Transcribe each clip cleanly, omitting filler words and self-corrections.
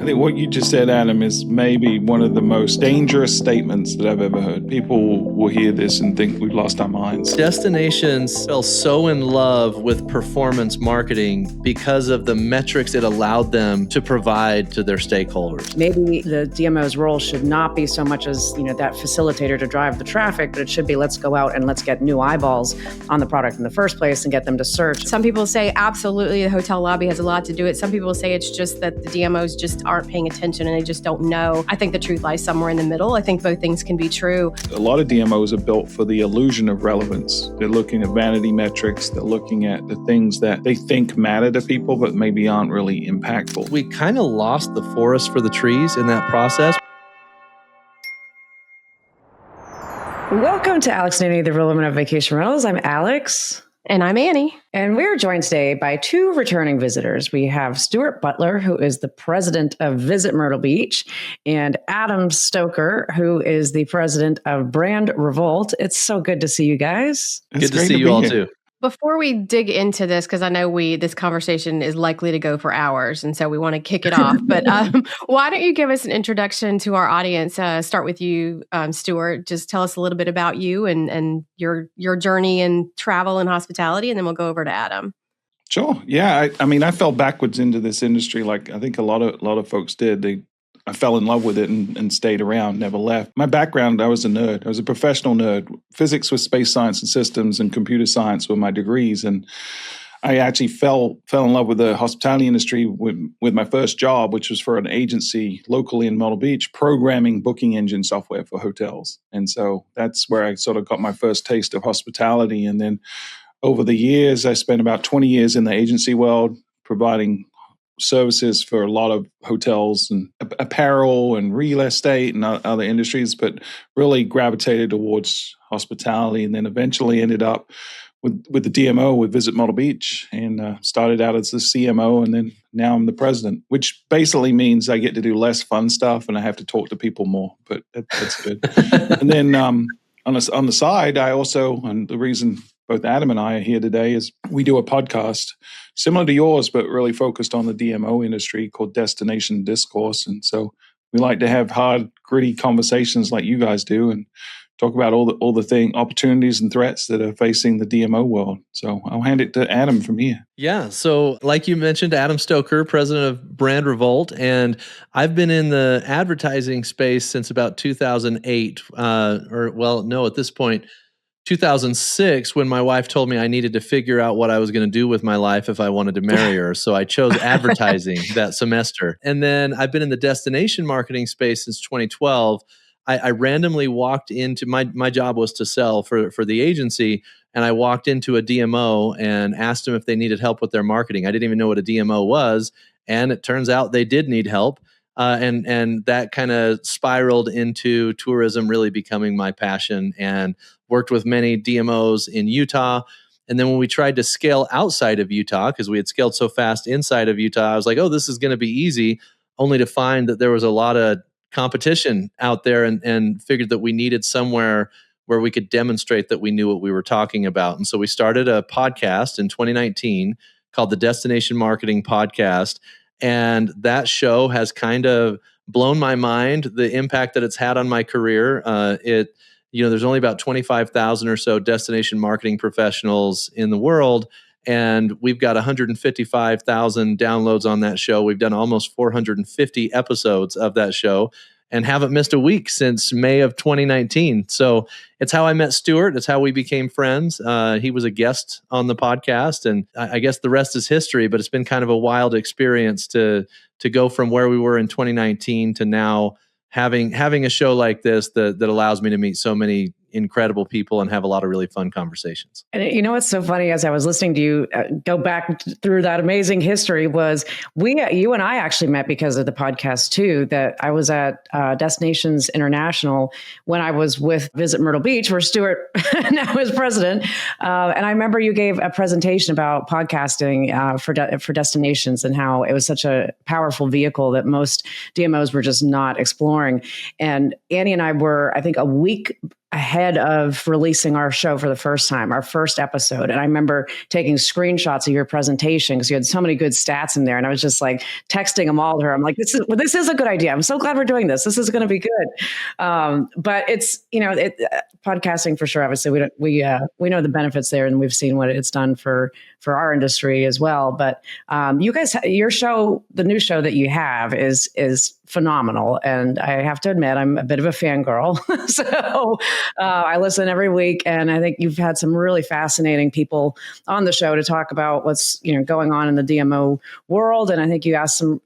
I think what you just said, Adam, is maybe one of the most dangerous statements that I've ever heard. People will hear this and think we've lost our minds. Destinations fell so in love with performance marketing because of the metrics it allowed them to provide to their stakeholders. Maybe the DMO's role should not be so much as, that facilitator to drive the traffic, but it should be let's go out and let's get new eyeballs on the product in the first place and get them to search. Some people say absolutely the hotel lobby has a lot to do with it. Some people say it's just that the DMOs just aren't paying attention and they just don't know. I think the truth lies somewhere in the middle. I think both things can be true. A lot of DMOs are built for the illusion of relevance. They're looking at vanity metrics. They're looking at the things that they think matter to people, but maybe aren't really impactful. We kind of lost the forest for the trees in that process. Welcome to Alex and Annie, the Real Women of Vacation Rentals. I'm Alex. And I'm Annie. And we're joined today by two returning visitors. We have Stuart Butler, who is the president of Visit Myrtle Beach, and Adam Stoker, who is the president of Brand Revolt. It's so good to see you guys. Good to see you all too. Before we dig into this, because I know this conversation is likely to go for hours, and so we want to kick it off. But why don't you give us an introduction to our audience? Start with you, Stuart. Just tell us a little bit about you and your journey in travel and hospitality, and then we'll go over to Adam. Sure. Yeah. I fell backwards into this industry, like I think a lot of folks did. I fell in love with it and stayed around, never left. My background, I was a nerd. I was a professional nerd. Physics with space science and systems and computer science were my degrees. And I actually fell in love with the hospitality industry with my first job, which was for an agency locally in Myrtle Beach, programming booking engine software for hotels. And so that's where I sort of got my first taste of hospitality. And then over the years, I spent about 20 years in the agency world, providing services for a lot of hotels and apparel and real estate and other industries, but really gravitated towards hospitality, and then eventually ended up with the DMO with Visit Myrtle Beach, and started out as the CMO, and then now I'm the president, which basically means I get to do less fun stuff and I have to talk to people more, but that's good. And then on the side, I also, and the reason both Adam and I are here today is we do a podcast similar to yours, but really focused on the DMO industry called Destination Discourse. And so we like to have hard, gritty conversations like you guys do and talk about all the opportunities and threats that are facing the DMO world. So I'll hand it to Adam from here. Yeah. So like you mentioned, Adam Stoker, president of Brand Revolt, and I've been in the advertising space since about 2008, at this point, 2006, when my wife told me I needed to figure out what I was going to do with my life if I wanted to marry her. So I chose advertising that semester. And then I've been in the destination marketing space since 2012. I randomly walked into, my job was to sell for the agency, and I walked into a DMO and asked them if they needed help with their marketing. I didn't even know what a DMO was, and it turns out they did need help. And that kind of spiraled into tourism really becoming my passion, and worked with many DMOs in Utah. And then when we tried to scale outside of Utah, because we had scaled so fast inside of Utah, I was like, oh, this is going to be easy, only to find that there was a lot of competition out there, and figured that we needed somewhere where we could demonstrate that we knew what we were talking about. And so we started a podcast in 2019 called the Destination Marketing Podcast. And that show has kind of blown my mind, the impact that it's had on my career. There's only about 25,000 or so destination marketing professionals in the world, and we've got 155,000 downloads on that show. We've done almost 450 episodes of that show and haven't missed a week since May of 2019. So it's how I met Stuart. It's how we became friends. He was a guest on the podcast, and I guess the rest is history, but it's been kind of a wild experience to go from where we were in 2019 to now having a show like this that allows me to meet so many incredible people and have a lot of really fun conversations. And you know what's so funny, as I was listening to you go back through that amazing history, was you and I actually met because of the podcast too. That I was at Destinations International when I was with Visit Myrtle Beach, where Stuart now is president. And I remember you gave a presentation about podcasting for destinations and how it was such a powerful vehicle that most DMOs were just not exploring. And Annie and I were, I think, a week ahead of releasing our show for the first time, our first episode. And I remember taking screenshots of your presentation because you had so many good stats in there. And I was just like texting them all to her. I'm like, this is a good idea. I'm so glad we're doing this. This is going to be good. But it's, podcasting for sure. Obviously we know the benefits there, and we've seen what it's done for our industry as well. But you guys, your show, the new show that you have is phenomenal. And I have to admit, I'm a bit of a fangirl. So I listen every week, and I think you've had some really fascinating people on the show to talk about what's going on in the DMO world. And I think you asked some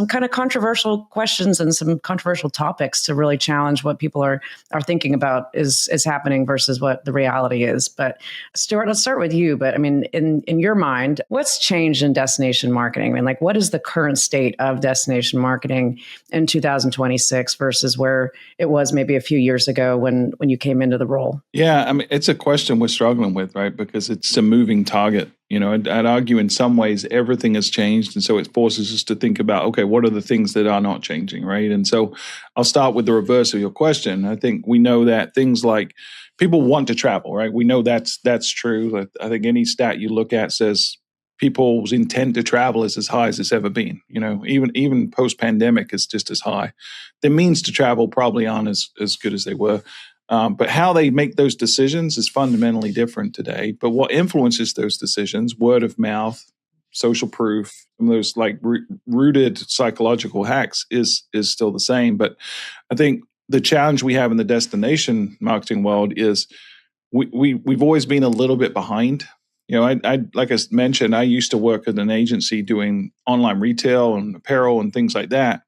kind of controversial questions and some controversial topics to really challenge what people are thinking about is happening versus what the reality is. But Stuart, let's start with you. But I mean, in your mind, what's changed in destination marketing? I mean, like, what is the current state of destination marketing in 2026 versus where it was maybe a few years ago when you came into the role? Yeah, I mean, it's a question we're struggling with, right? Because it's a moving target. I'd argue in some ways everything has changed. And so it forces us to think about, okay, what are the things that are not changing, right? And so I'll start with the reverse of your question. I think we know that things like people want to travel, right? We know that's true. I think any stat you look at says people's intent to travel is as high as it's ever been. Even post-pandemic is just as high. Their means to travel probably aren't as good as they were. But how they make those decisions is fundamentally different today. But what influences those decisions, word of mouth, social proof, and those like rooted psychological hacks is still the same. But I think the challenge we have in the destination marketing world is we've always been a little bit behind. I like I mentioned, I used to work at an agency doing online retail and apparel and things like that.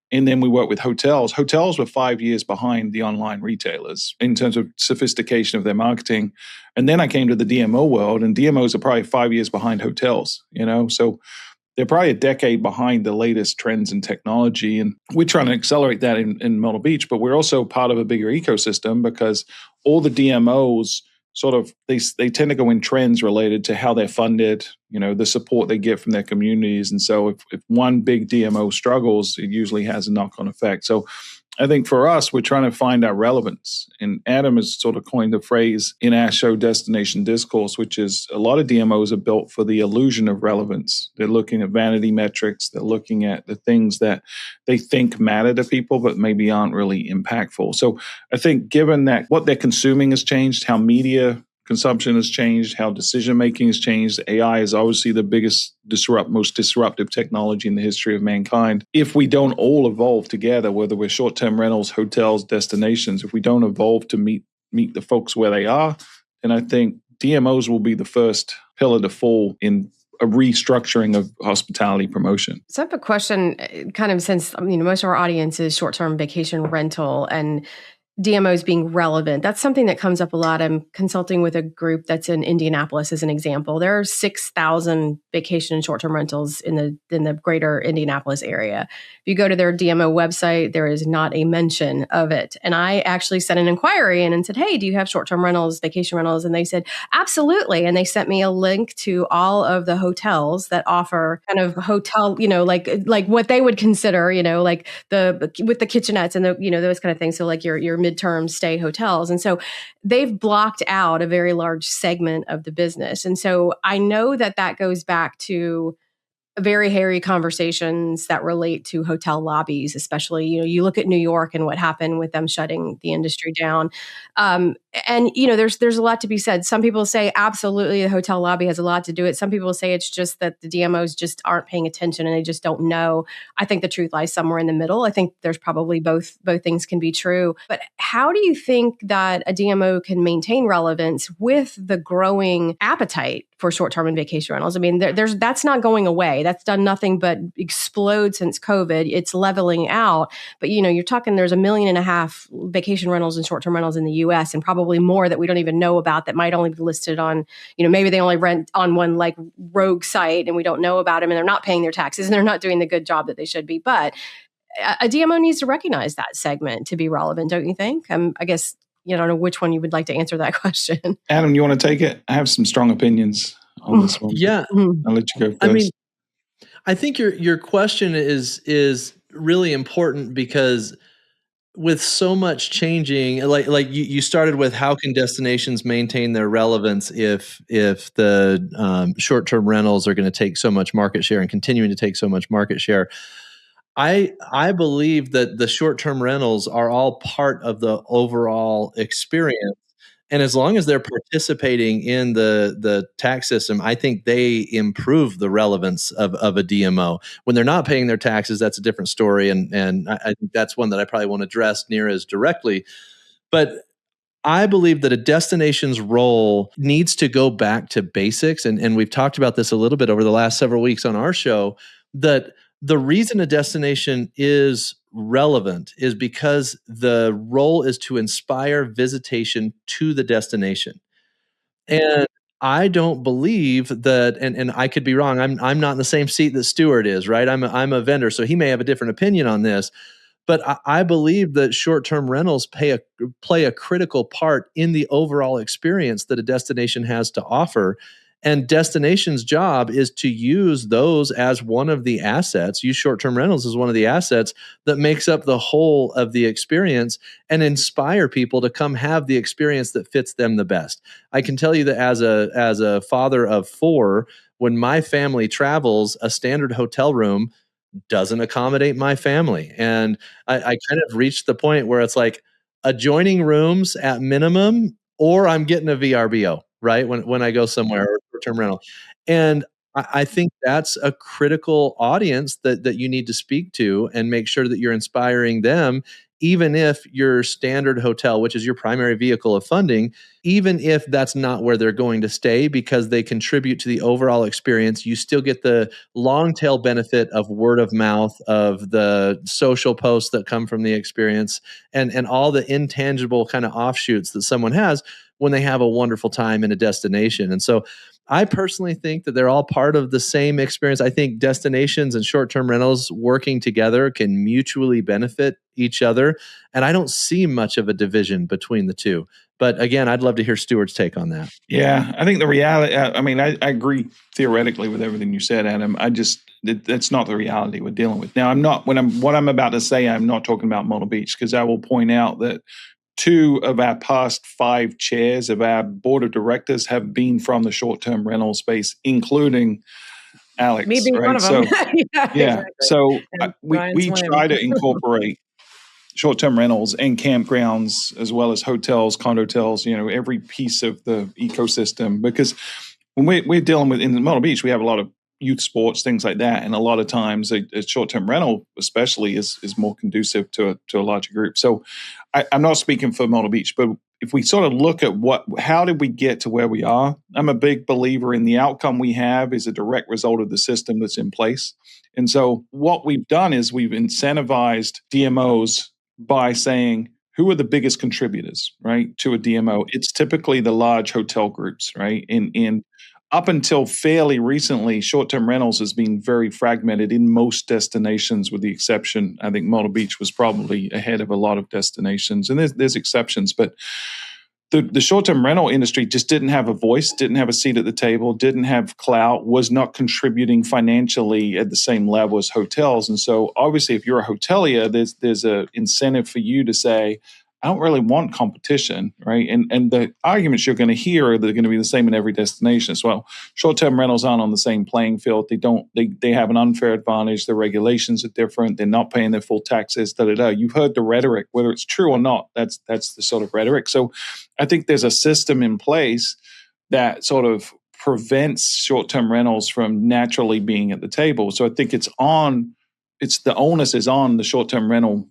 And then we work with hotels. Hotels were 5 years behind the online retailers in terms of sophistication of their marketing. And then I came to the DMO world, and DMOs are probably 5 years behind hotels, So they're probably a decade behind the latest trends in technology. And we're trying to accelerate that in Myrtle Beach, but we're also part of a bigger ecosystem because all the DMOs sort of, they tend to go in trends related to how they're funded, the support they get from their communities. And so if one big DMO struggles, it usually has a knock-on effect. So I think for us, we're trying to find our relevance. And Adam has sort of coined the phrase in our show, Destination Discourse, which is a lot of DMOs are built for the illusion of relevance. They're looking at vanity metrics. They're looking at the things that they think matter to people, but maybe aren't really impactful. So I think given that what they're consuming has changed, how media consumption has changed, how decision-making has changed. AI is obviously the biggest, most disruptive technology in the history of mankind. If we don't all evolve together, whether we're short-term rentals, hotels, destinations, if we don't evolve to meet the folks where they are, then I think DMOs will be the first pillar to fall in a restructuring of hospitality promotion. So I have a question, kind of since most of our audience is short-term vacation rental and DMOs being relevant. That's something that comes up a lot. I'm consulting with a group that's in Indianapolis as an example. There are 6,000 vacation and short-term rentals in the greater Indianapolis area. If you go to their DMO website, there is not a mention of it. And I actually sent an inquiry in and said, hey, do you have short-term rentals, vacation rentals? And they said, absolutely. And they sent me a link to all of the hotels that offer kind of hotel, like what they would consider, like with the kitchenettes and those kind of things. So like your midterm stay hotels. And so they've blocked out a very large segment of the business. And so I know that goes back to very hairy conversations that relate to hotel lobbies, especially, you look at New York and what happened with them shutting the industry down. And there's a lot to be said. Some people say absolutely the hotel lobby has a lot to do with it. Some people say it's just that the DMOs just aren't paying attention and they just don't know. I think the truth lies somewhere in the middle. I think there's probably both things can be true. But how do you think that a DMO can maintain relevance with the growing appetite for short-term and vacation rentals? I mean, that's not going away. That's done nothing but explode since COVID. It's leveling out. But, you're talking there's 1.5 million vacation rentals and short-term rentals in the U.S. and probably more that we don't even know about that might only be listed on, maybe they only rent on one like rogue site and we don't know about them and they're not paying their taxes and they're not doing the good job that they should be. But a DMO needs to recognize that segment to be relevant, don't you think? I guess, I don't know which one you would like to answer that question. Adam, you want to take it? I have some strong opinions on this one. Yeah. I'll let you go first. I mean, I think your question is really important because with so much changing, like you started with, how can destinations maintain their relevance if the short-term rentals are going to take so much market share and continuing to take so much market share? I believe that the short-term rentals are all part of the overall experience. And as long as they're participating in the tax system, I think they improve the relevance of a DMO. When they're not paying their taxes, that's a different story. And I think that's one that I probably won't address near as directly. But I believe that a destination's role needs to go back to basics. And we've talked about this a little bit over the last several weeks on our show, that the reason a destination is relevant is because the role is to inspire visitation to the destination. And I don't believe that, and I could be wrong. I'm not in the same seat that Stuart is, right? I'm a vendor, so he may have a different opinion on this. But I believe that short-term rentals play a critical part in the overall experience that a destination has to offer. And destination's job is to use those as one of the assets, use short-term rentals as one of the assets that makes up the whole of the experience, and inspire people to come have the experience that fits them the best. I can tell you that as a father of four, when my family travels, a standard hotel room doesn't accommodate my family. And I kind of reached the point where it's like adjoining rooms at minimum, or I'm getting a VRBO, right? When I go somewhere, or short-term rental. And I think that's a critical audience that you need to speak to and make sure that you're inspiring them, even if your standard hotel, which is your primary vehicle of funding, even if that's not where they're going to stay, because they contribute to the overall experience, you still get the long tail benefit of word of mouth, of the social posts that come from the experience, and all the intangible kind of offshoots that someone has when they have a wonderful time in a destination. And so I personally think that they're all part of the same experience. I think destinations and short-term rentals working together can mutually benefit each other. And I don't see much of a division between the two. But again, I'd love to hear Stuart's take on that. Yeah, I think the reality, I mean, I agree theoretically with everything you said, Adam. That's not the reality we're dealing with. Now, what I'm about to say, I'm not talking about Myrtle Beach, because I will point out that 2 of our past 5 chairs of our board of directors have been from the short-term rental space, including Alex. Me being right? one of them. Yeah. Exactly. So we Ryan's try to incorporate short-term rentals and campgrounds, as well as hotels, condotels, every piece of the ecosystem. Because when we're dealing with, in Myrtle Beach, we have a lot of youth sports, things like that. And a lot of times a short-term rental especially is more conducive to a larger group. So I'm not speaking for Myrtle Beach, but if we sort of look at how did we get to where we are, I'm a big believer in the outcome we have is a direct result of the system that's in place. And so what we've done is we've incentivized DMOs by saying, who are the biggest contributors, right, to a DMO? It's typically the large hotel groups, right? In up until fairly recently, short-term rentals has been very fragmented in most destinations, with the exception, I think Myrtle Beach was probably ahead of a lot of destinations, and there's exceptions, but the short-term rental industry just didn't have a voice, didn't have a seat at the table, didn't have clout, was not contributing financially at the same level as hotels. And so obviously, if you're a hotelier, there's a incentive for you to say, I don't really want competition, right? And the arguments you're going to hear are they're going to be the same in every destination as well. Short-term rentals aren't on the same playing field. They have an unfair advantage. The regulations are different. They're not paying their full taxes. You've heard the rhetoric, whether it's true or not. That's the sort of rhetoric. So I think there's a system in place that sort of prevents short-term rentals from naturally being at the table. So I think the onus is on the short-term rental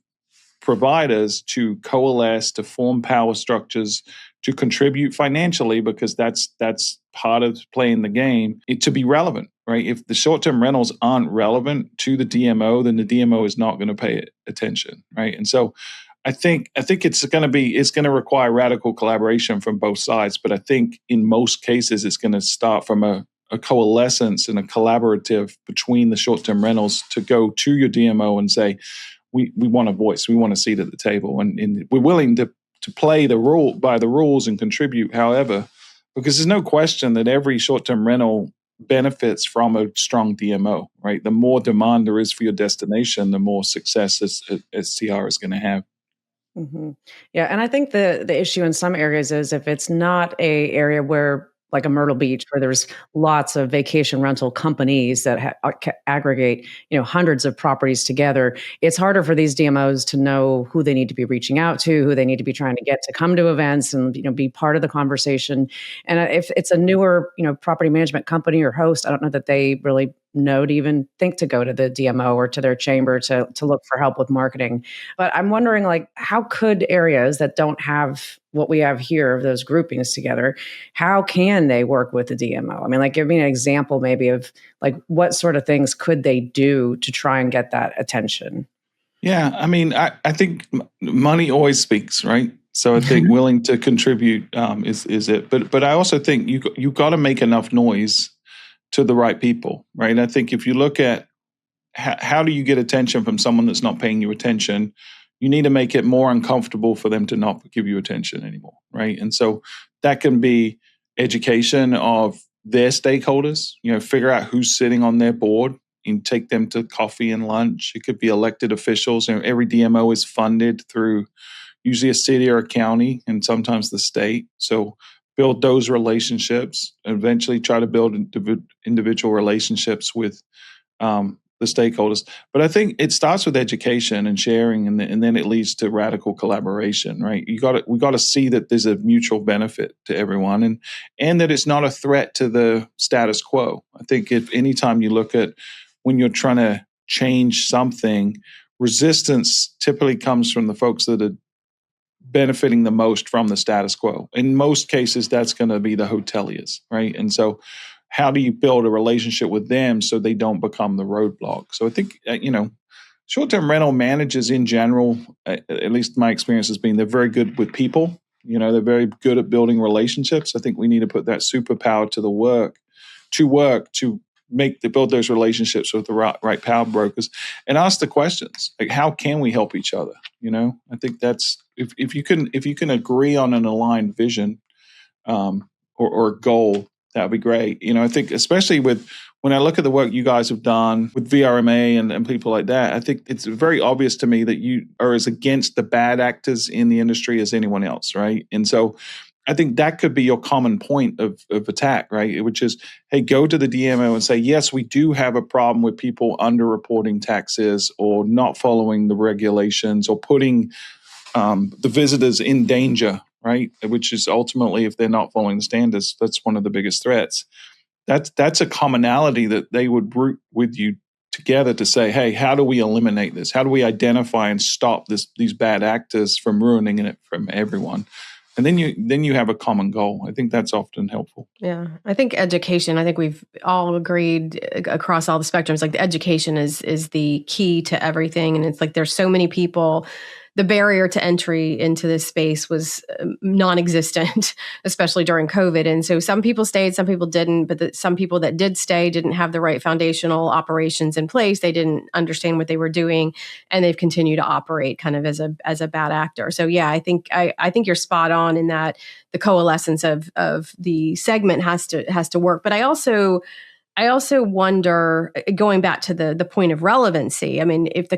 providers to coalesce, to form power structures, to contribute financially, because that's part of playing the game, to be relevant, right? If the short-term rentals aren't relevant to the DMO, then the DMO is not going to pay attention, right? And so I think it's going to require radical collaboration from both sides, but I think in most cases it's going to start from a coalescence and a collaborative between the short-term rentals to go to your DMO and say, we want a voice, we want a seat at the table, and we're willing to play by the rules and contribute however, because there's no question that every short-term rental benefits from a strong DMO, right? The more demand there is for your destination, the more success STR is going to have. Hmm. Yeah, and I think the issue in some areas is if it's not a area where like a Myrtle Beach where there's lots of vacation rental companies that aggregate, hundreds of properties together, it's harder for these DMOs to know who they need to be reaching out to, who they need to be trying to get to come to events and be part of the conversation. And if it's a newer, property management company or host, I don't know that they really know to even think to go to the DMO or to their chamber to look for help with marketing. But I'm wondering, like, how could areas that don't have what we have here of those groupings together, how can they work with the DMO? I mean, like, give me an example maybe of like what sort of things could they do to try and get that attention? Yeah, I mean, I think money always speaks, right? So I think willing to contribute is it. But I also think you got to make enough noise to the right people, right? I think if you look at how do you get attention from someone that's not paying you attention, you need to make it more uncomfortable for them to not give you attention anymore, right? And so that can be education of their stakeholders, figure out who's sitting on their board and take them to coffee and lunch. It could be elected officials. Every DMO is funded through usually a city or a county and sometimes the state. So build those relationships, eventually try to build individual relationships with the stakeholders. But I think it starts with education and sharing, and then it leads to radical collaboration, right? We got to see that there's a mutual benefit to everyone, and that it's not a threat to the status quo. I think if anytime you look at when you're trying to change something, resistance typically comes from the folks that are benefiting the most from the status quo. In most cases, that's going to be the hoteliers, right? And so how do you build a relationship with them so they don't become the roadblock? So I think, short-term rental managers in general, at least my experience has been, they're very good with people. They're very good at building relationships. I think we need to put that superpower to work to build those relationships with the right power brokers and ask the questions like, how can we help each other? I think that's if you can agree on an aligned vision or a goal, that would be great. I think especially when I look at the work you guys have done with VRMA and people like that, I think it's very obvious to me that you are as against the bad actors in the industry as anyone else, right? And so I think that could be your common point of attack, right? Which is, hey, go to the DMO and say, yes, we do have a problem with people underreporting taxes or not following the regulations or putting the visitors in danger, right? Which is ultimately, if they're not following the standards, that's one of the biggest threats. That's a commonality that they would root with you together to say, hey, how do we eliminate this? How do we identify and stop these bad actors from ruining it from everyone? And then you have a common goal. I think that's often helpful. Yeah. I think education, I think we've all agreed across all the spectrums, like the education is the key to everything. And it's like there's so many people. The barrier to entry into this space was non-existent, especially during COVID. And so some people stayed, some people didn't, but some people that did stay didn't have the right foundational operations in place. They didn't understand what they were doing, and they've continued to operate kind of as a bad actor. So yeah, I think you're spot on in that the coalescence of the segment has to work. But I also wonder, going back to the point of relevancy, I mean, if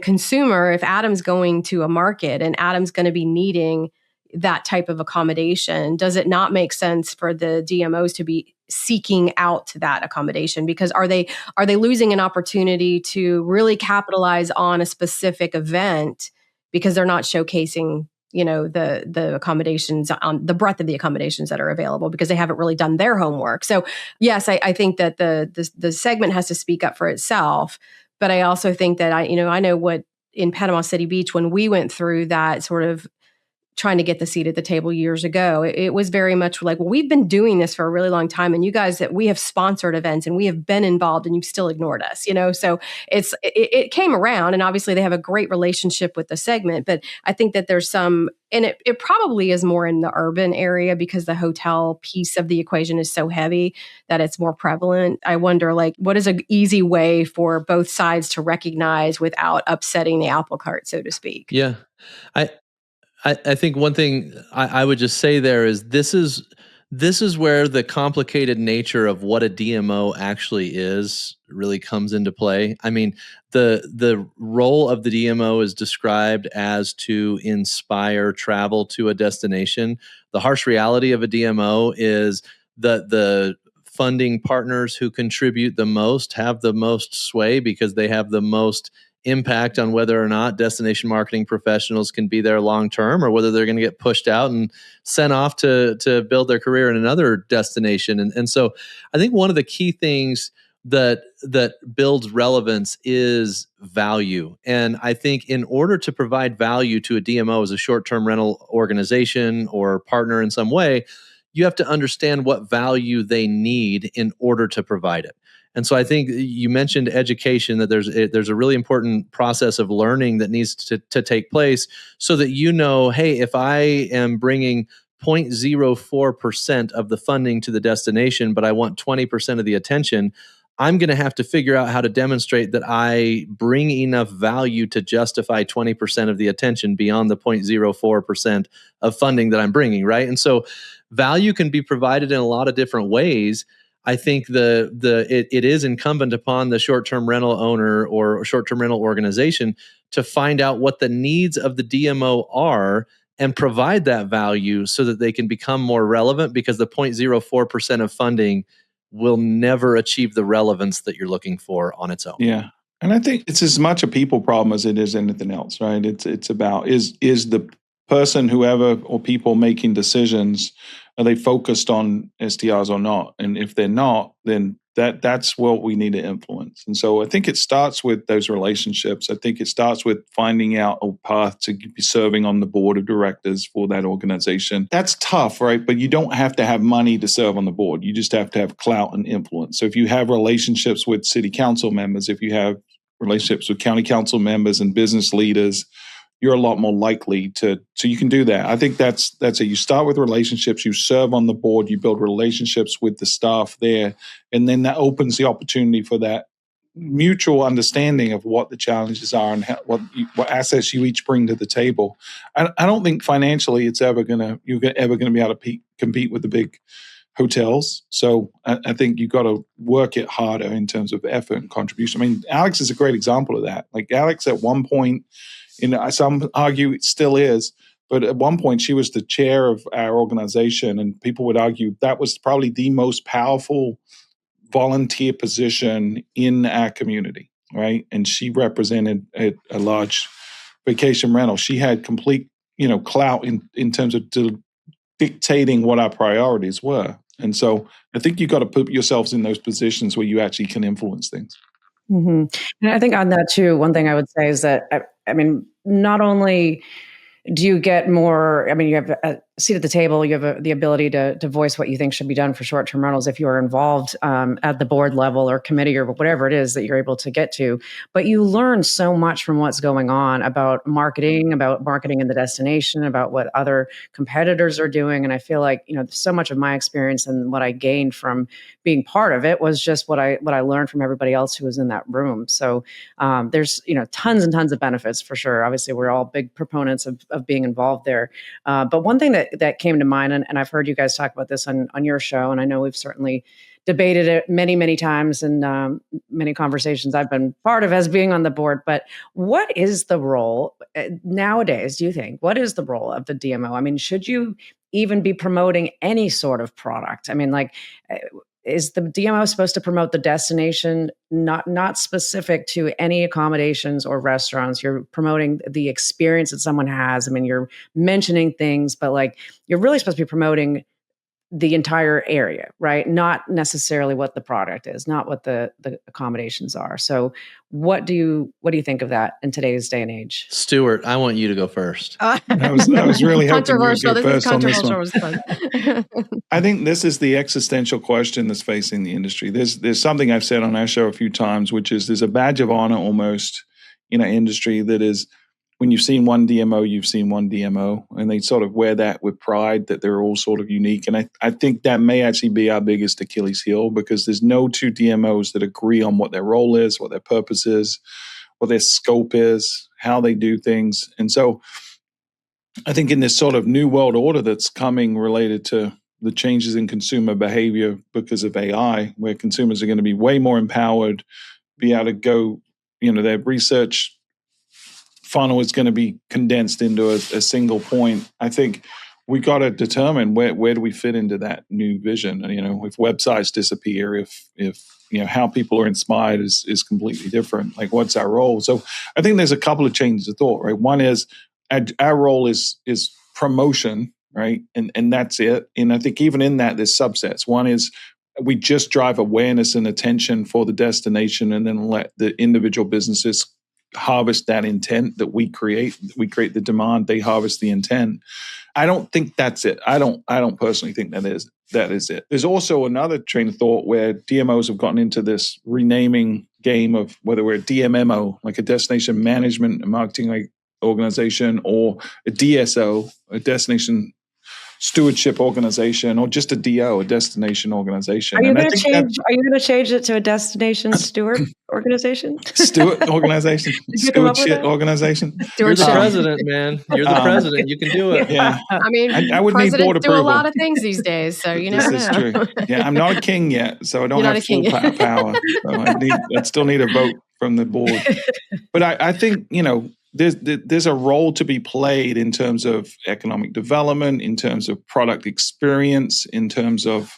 Adam's going to a market and Adam's going to be needing that type of accommodation, does it not make sense for the DMOs to be seeking out that accommodation? Because are they losing an opportunity to really capitalize on a specific event because they're not showcasing the accommodations, on the breadth of the accommodations that are available, because they haven't really done their homework. So yes, I think that the segment has to speak up for itself. But I also think that I know what in Panama City Beach, when we went through that sort of trying to get the seat at the table years ago, it was very much like, well, we've been doing this for a really long time, and you guys, that we have sponsored events and we have been involved, and you've still ignored us, so it came around, and obviously they have a great relationship with the segment. But I think that there's some, and it probably is more in the urban area because the hotel piece of the equation is so heavy that it's more prevalent. I wonder, like, what is an easy way for both sides to recognize without upsetting the apple cart, so to speak? Yeah. I think one thing I would just say there is this is This is where the complicated nature of what a DMO actually is really comes into play. I mean, the role of the DMO is described as to inspire travel to a destination. The harsh reality of a DMO is that the funding partners who contribute the most have the most sway because they have the most impact on whether or not destination marketing professionals can be there long term, or whether they're going to get pushed out and sent off to build their career in another destination. And so I think one of the key things that builds relevance is value. And I think in order to provide value to a DMO as a short-term rental organization or partner in some way, you have to understand what value they need in order to provide it. And so I think you mentioned education, that there's a really important process of learning that needs to take place so that hey, if I am bringing 0.04% of the funding to the destination, but I want 20% of the attention, I'm going to have to figure out how to demonstrate that I bring enough value to justify 20% of the attention beyond the 0.04% of funding that I'm bringing, right? And so value can be provided in a lot of different ways. I think it is incumbent upon the short-term rental owner or short-term rental organization to find out what the needs of the DMO are and provide that value so that they can become more relevant, because the 0.04% of funding will never achieve the relevance that you're looking for on its own. Yeah. And I think it's as much a people problem as it is anything else, right? It's about is the person, whoever or people making decisions, are they focused on STRs or not? And if they're not, then that's what we need to influence. And so I think it starts with those relationships. I think it starts with finding out a path to be serving on the board of directors for that organization. That's tough, right? But you don't have to have money to serve on the board. You just have to have clout and influence. So if you have relationships with city council members, if you have relationships with county council members and business leaders, you're a lot more likely so you can do that. I think that's it. You start with relationships, you serve on the board, you build relationships with the staff there, and then that opens the opportunity for that mutual understanding of what the challenges are and what assets you each bring to the table. I don't think financially you're ever going to be able to compete with the big hotels. So I think you've got to work it harder in terms of effort and contribution. I mean, Alex is a great example of that. Like Alex at one point, some argue it still is, but at one point she was the chair of our organization, and people would argue that was probably the most powerful volunteer position in our community, right? And she represented a large vacation rental. She had complete, clout in terms of dictating what our priorities were. And so I think you've got to put yourselves in those positions where you actually can influence things. Mm-hmm. And I think on that too, one thing I would say is that, I mean, not only do you get more, I mean, you have a seat at the table, you have the ability to voice what you think should be done for short-term rentals if you are involved at the board level or committee or whatever it is that you're able to get to. But you learn so much from what's going on about marketing in the destination, about what other competitors are doing. And I feel like, so much of my experience and what I gained from being part of it was just what I learned from everybody else who was in that room. So there's, tons and tons of benefits for sure. Obviously, we're all big proponents of being involved there. But one thing that came to mind, and I've heard you guys talk about this on your show, and I know we've certainly debated it many, many times in many conversations I've been part of as being on the board. But what is the role nowadays, do you think? What is the role of the DMO? I mean, should you even be promoting any sort of product? I mean, is the DMO supposed to promote the destination, not specific to any accommodations or restaurants? You're promoting the experience that someone has. I mean, you're mentioning things, but you're really supposed to be promoting the entire area, right? Not necessarily what the product is, not what the accommodations are. So what do you think of that in today's day and age? Stuart, I want you to go first. I was really hoping you would go This first is on this controversial. one. I think this is the existential question that's facing the industry. There's something I've said on our show a few times, which is there's a badge of honor almost in our industry that is, when you've seen one DMO, you've seen one DMO, and they sort of wear that with pride that they're all sort of unique. And I think that may actually be our biggest Achilles heel, because there's no two DMOs that agree on what their role is, what their purpose is, what their scope is, how they do things. And so I think in this sort of new world order that's coming related to the changes in consumer behavior because of AI, where consumers are going to be way more empowered, be able to go, their research funnel is going to be condensed into a single point. I think we got to determine where do we fit into that new vision. And, if websites disappear, if how people are inspired is completely different. Like, what's our role? So I think there's a couple of changes of thought, right? One is our role is promotion, right? And that's it. And I think even in that, there's subsets. One is we just drive awareness and attention for the destination, and then let the individual businesses harvest that intent that we create. We create the demand, they harvest the intent. I don't think that's it. I don't personally think that is it. There's also another train of thought where DMOs have gotten into this renaming game of whether we're a DMMO, like a destination management and marketing organization, or a DSO, a destination stewardship organization, or just a DO, a destination organization. Are you going to change it to a destination steward organization? Steward organization, stewardship organization. You're the president, man. You're the president. You can do it. Yeah, I mean, I would need board approval. Do a lot of things these days, so you never know. This is true. Yeah, I'm not a king yet, so I don't have full power. So I still need a vote from the board. But I think there's a role to be played in terms of economic development, in terms of product experience, in terms of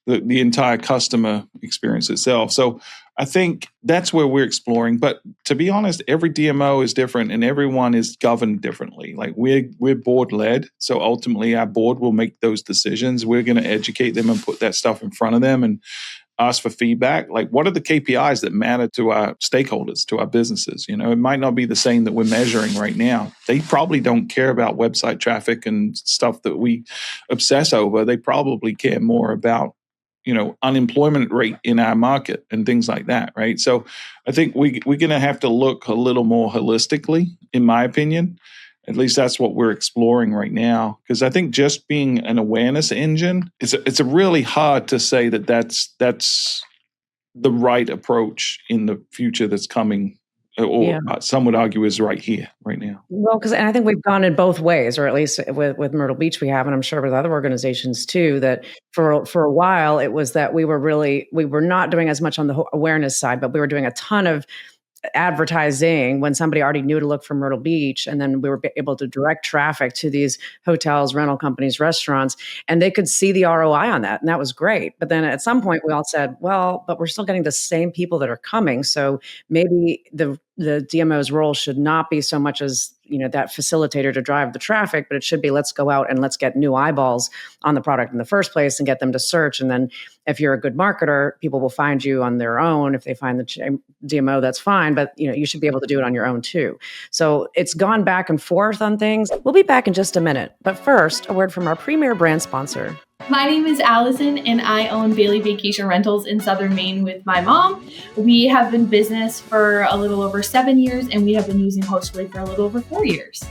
the entire customer experience itself. So I think that's where we're exploring. But to be honest, every DMO is different and everyone is governed differently. Like we're board led. So ultimately our board will make those decisions. We're going to educate them and put that stuff in front of them and ask for feedback. Like, what are the KPIs that matter to our stakeholders, to our businesses? It might not be the same that we're measuring right now. They probably don't care about website traffic and stuff that we obsess over. They probably care more about, unemployment rate in our market and things like that, right? So I think we're going to have to look a little more holistically, in my opinion. At least that's what we're exploring right now. Because I think just being an awareness engine, it's a really hard to say that that's the right approach in the future that's coming, or some would argue is right here, right now. Well, and I think we've gone in both ways, or at least with Myrtle Beach we have, and I'm sure with other organizations too, that for a while it was that we were not doing as much on the awareness side, but we were doing a ton of advertising when somebody already knew to look for Myrtle Beach. And then we were able to direct traffic to these hotels, rental companies, restaurants, and they could see the ROI on that. And that was great. But then at some point we all said, well, but we're still getting the same people that are coming. So maybe the DMO's role should not be so much as, that facilitator to drive the traffic, but it should be, let's go out and let's get new eyeballs on the product in the first place and get them to search. And then if you're a good marketer, people will find you on their own. If they find the DMO, that's fine. But, you should be able to do it on your own too. So it's gone back and forth on things. We'll be back in just a minute. But first, a word from our premier brand sponsor. My name is Allison, and I own Bailey Vacation Rentals in Southern Maine with my mom. We have been in business for a little over 7 years, and we have been using Hostly for a little over 4 years.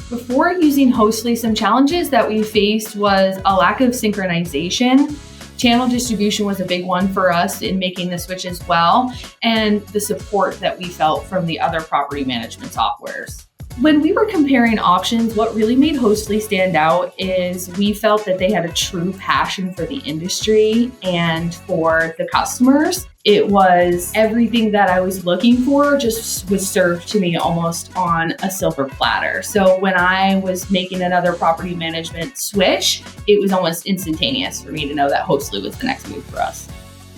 Before using Hostly, some challenges that we faced was a lack of synchronization. Channel distribution was a big one for us in making the switch as well, and the support that we felt from the other property management softwares. When we were comparing options, what really made Hostly stand out is we felt that they had a true passion for the industry and for the customers. It was everything that I was looking for, just was served to me almost on a silver platter. So when I was making another property management switch, it was almost instantaneous for me to know that Hostly was the next move for us.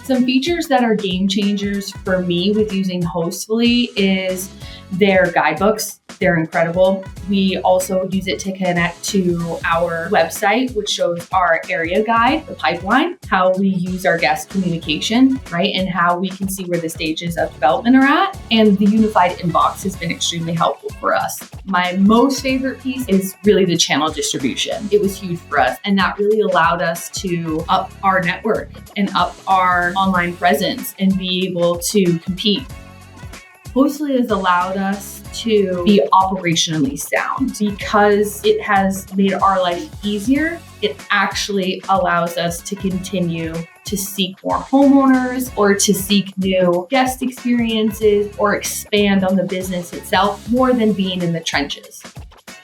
Some features that are game changers for me with using Hostly is their guidebooks. They're incredible. We also use it to connect to our website, which shows our area guide, the pipeline, how we use our guest communication, right? And how we can see where the stages of development are at. And the unified inbox has been extremely helpful for us. My most favorite piece is really the channel distribution. It was huge for us. And that really allowed us to up our network and up our online presence and be able to compete. Hostly has allowed us to be operationally sound because it has made our life easier. It actually allows us to continue to seek more homeowners or to seek new guest experiences or expand on the business itself more than being in the trenches.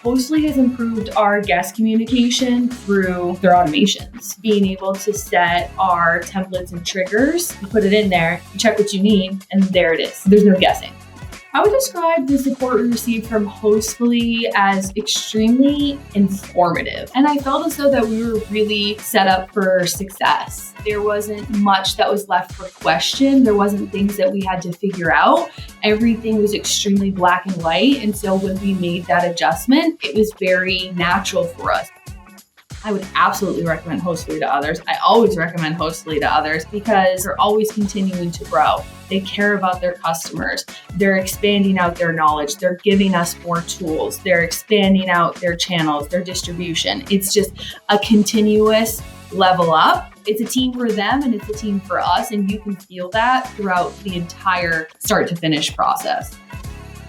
Hostly has improved our guest communication through their automations, being able to set our templates and triggers. You put it in there, you check what you need, and there it is. There's no guessing. I would describe the support we received from Hostfully as extremely informative. And I felt as though that we were really set up for success. There wasn't much that was left for question. There wasn't things that we had to figure out. Everything was extremely black and white. And so when we made that adjustment, it was very natural for us. I would absolutely recommend Hostfully to others. I always recommend Hostfully to others because they're always continuing to grow. They care about their customers. They're expanding out their knowledge. They're giving us more tools. They're expanding out their channels, their distribution. It's just a continuous level up. It's a team for them and it's a team for us. And you can feel that throughout the entire start to finish process.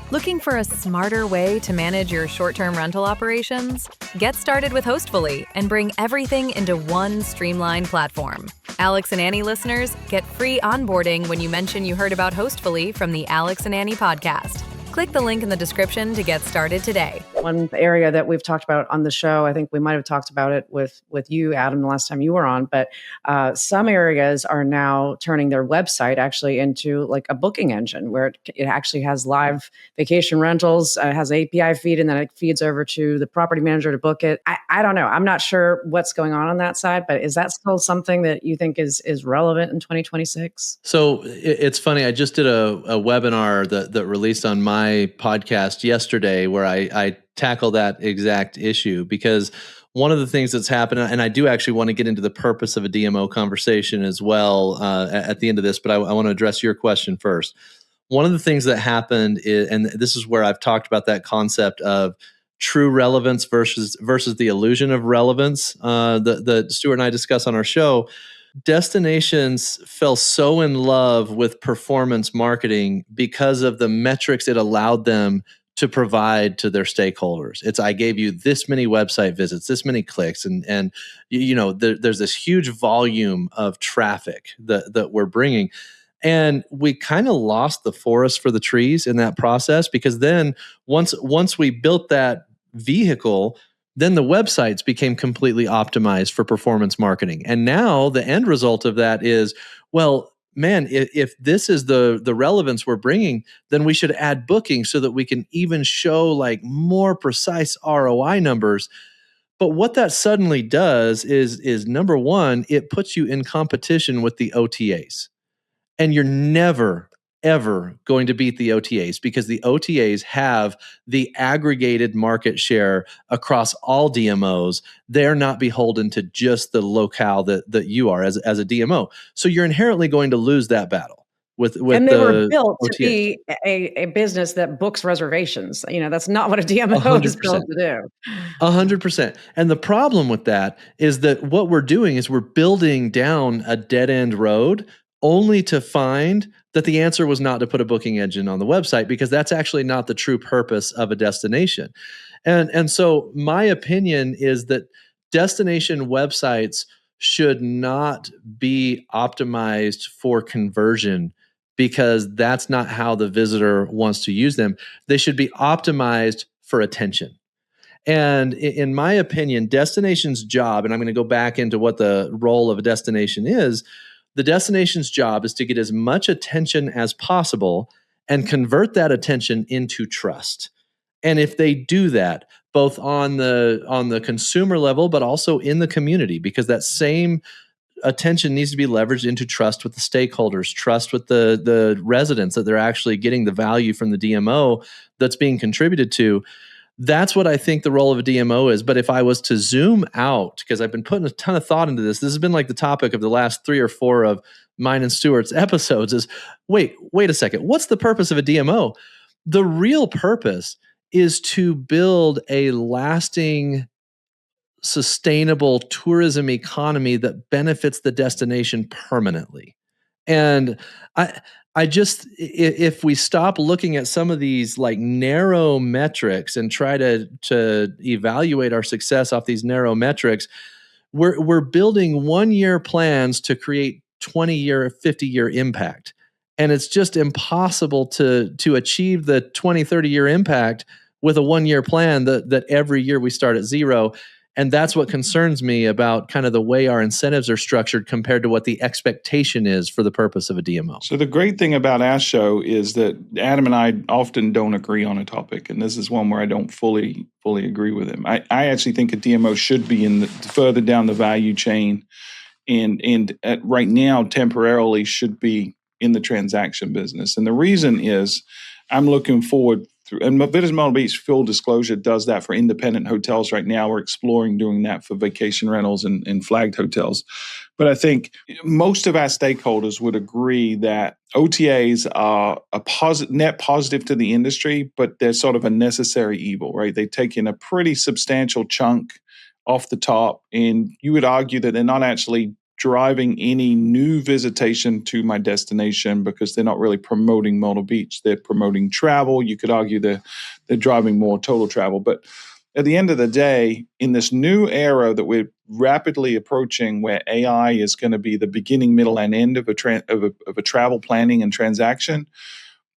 Looking for a smarter way to manage your short-term rental operations? Get started with Hostfully and bring everything into one streamlined platform. Alex and Annie listeners get free onboarding when you mention you heard about Hostfully from the Alex and Annie podcast. Click the link in the description to get started today. One area that we've talked about on the show, I think we might have talked about it with you, Adam, the last time you were on, but some areas are now turning their website actually into like a booking engine where it actually has live vacation rentals, has an API feed, and then it feeds over to the property manager to book it. I don't know. I'm not sure what's going on that side, but is that still something that you think is relevant in 2026? So it's funny. I just did a webinar that released on my podcast yesterday where I tackle that exact issue, because one of the things that's happened, and I do actually want to get into the purpose of a DMO conversation as well at the end of this, but I want to address your question first. One of the things that happened is, and this is where I've talked about that concept of true relevance versus the illusion of relevance that Stuart and I discuss on our show. Destinations fell so in love with performance marketing because of the metrics it allowed them to provide to their stakeholders. It's, I gave you this many website visits, this many clicks, and you know, there's this huge volume of traffic that we're bringing. And we kind of lost the forest for the trees in that process, because then once we built that vehicle, then the websites became completely optimized for performance marketing. And now the end result of that is, well, man, if this is the relevance we're bringing, then we should add booking so that we can even show like more precise ROI numbers. But what that suddenly does is number one, it puts you in competition with the OTAs. And you're never, ever going to beat the OTAs, because the OTAs have the aggregated market share across all DMOs. They're not beholden to just the locale that you are as a DMO. So you're inherently going to lose that battle with and they were built OTAs. to be a business that books reservations. You know, that's not what a DMO is built to do. 100%. And the problem with that is that what we're doing is we're building down a dead end road only to find that the answer was not to put a booking engine on the website, because that's actually not the true purpose of a destination. And so my opinion is that destination websites should not be optimized for conversion, because that's not how the visitor wants to use them. They should be optimized for attention. And in my opinion, destination's job, and I'm going to go back into what the role of a destination is, the destination's job is to get as much attention as possible and convert that attention into trust. And if they do that, both on the consumer level, but also in the community, because that same attention needs to be leveraged into trust with the stakeholders, trust with the residents, that they're actually getting the value from the DMO that's being contributed to. That's what I think the role of a DMO is. But if I was to zoom out, because I've been putting a ton of thought into this has been like the topic of the last 3 or 4 of mine and Stuart's episodes, is wait a second. What's the purpose of a DMO? The real purpose is to build a lasting, sustainable tourism economy that benefits the destination permanently. And I just, if we stop looking at some of these like narrow metrics and try to evaluate our success off these narrow metrics, we're building 1-year plans to create 20-year, 50-year impact. And it's just impossible to achieve the 20, 30-year impact with a 1-year plan that every year we start at zero. And that's what concerns me about kind of the way our incentives are structured compared to what the expectation is for the purpose of a DMO. So the great thing about our show is that Adam and I often don't agree on a topic, and this is one where I don't fully agree with him. I actually think a DMO should be further down the value chain, and right now temporarily should be in the transaction business. And the reason is I'm looking forward through, and Visit Myrtle Beach, full disclosure, does that for independent hotels right now. We're exploring doing that for vacation rentals and flagged hotels. But I think most of our stakeholders would agree that OTAs are a net positive to the industry, but they're sort of a necessary evil, right? They take in a pretty substantial chunk off the top, and you would argue that they're not actually driving any new visitation to my destination because they're not really promoting Myrtle Beach. They're promoting travel. You could argue they're driving more total travel. But at the end of the day, in this new era that we're rapidly approaching, where AI is going to be the beginning, middle, and end of a travel planning and transaction,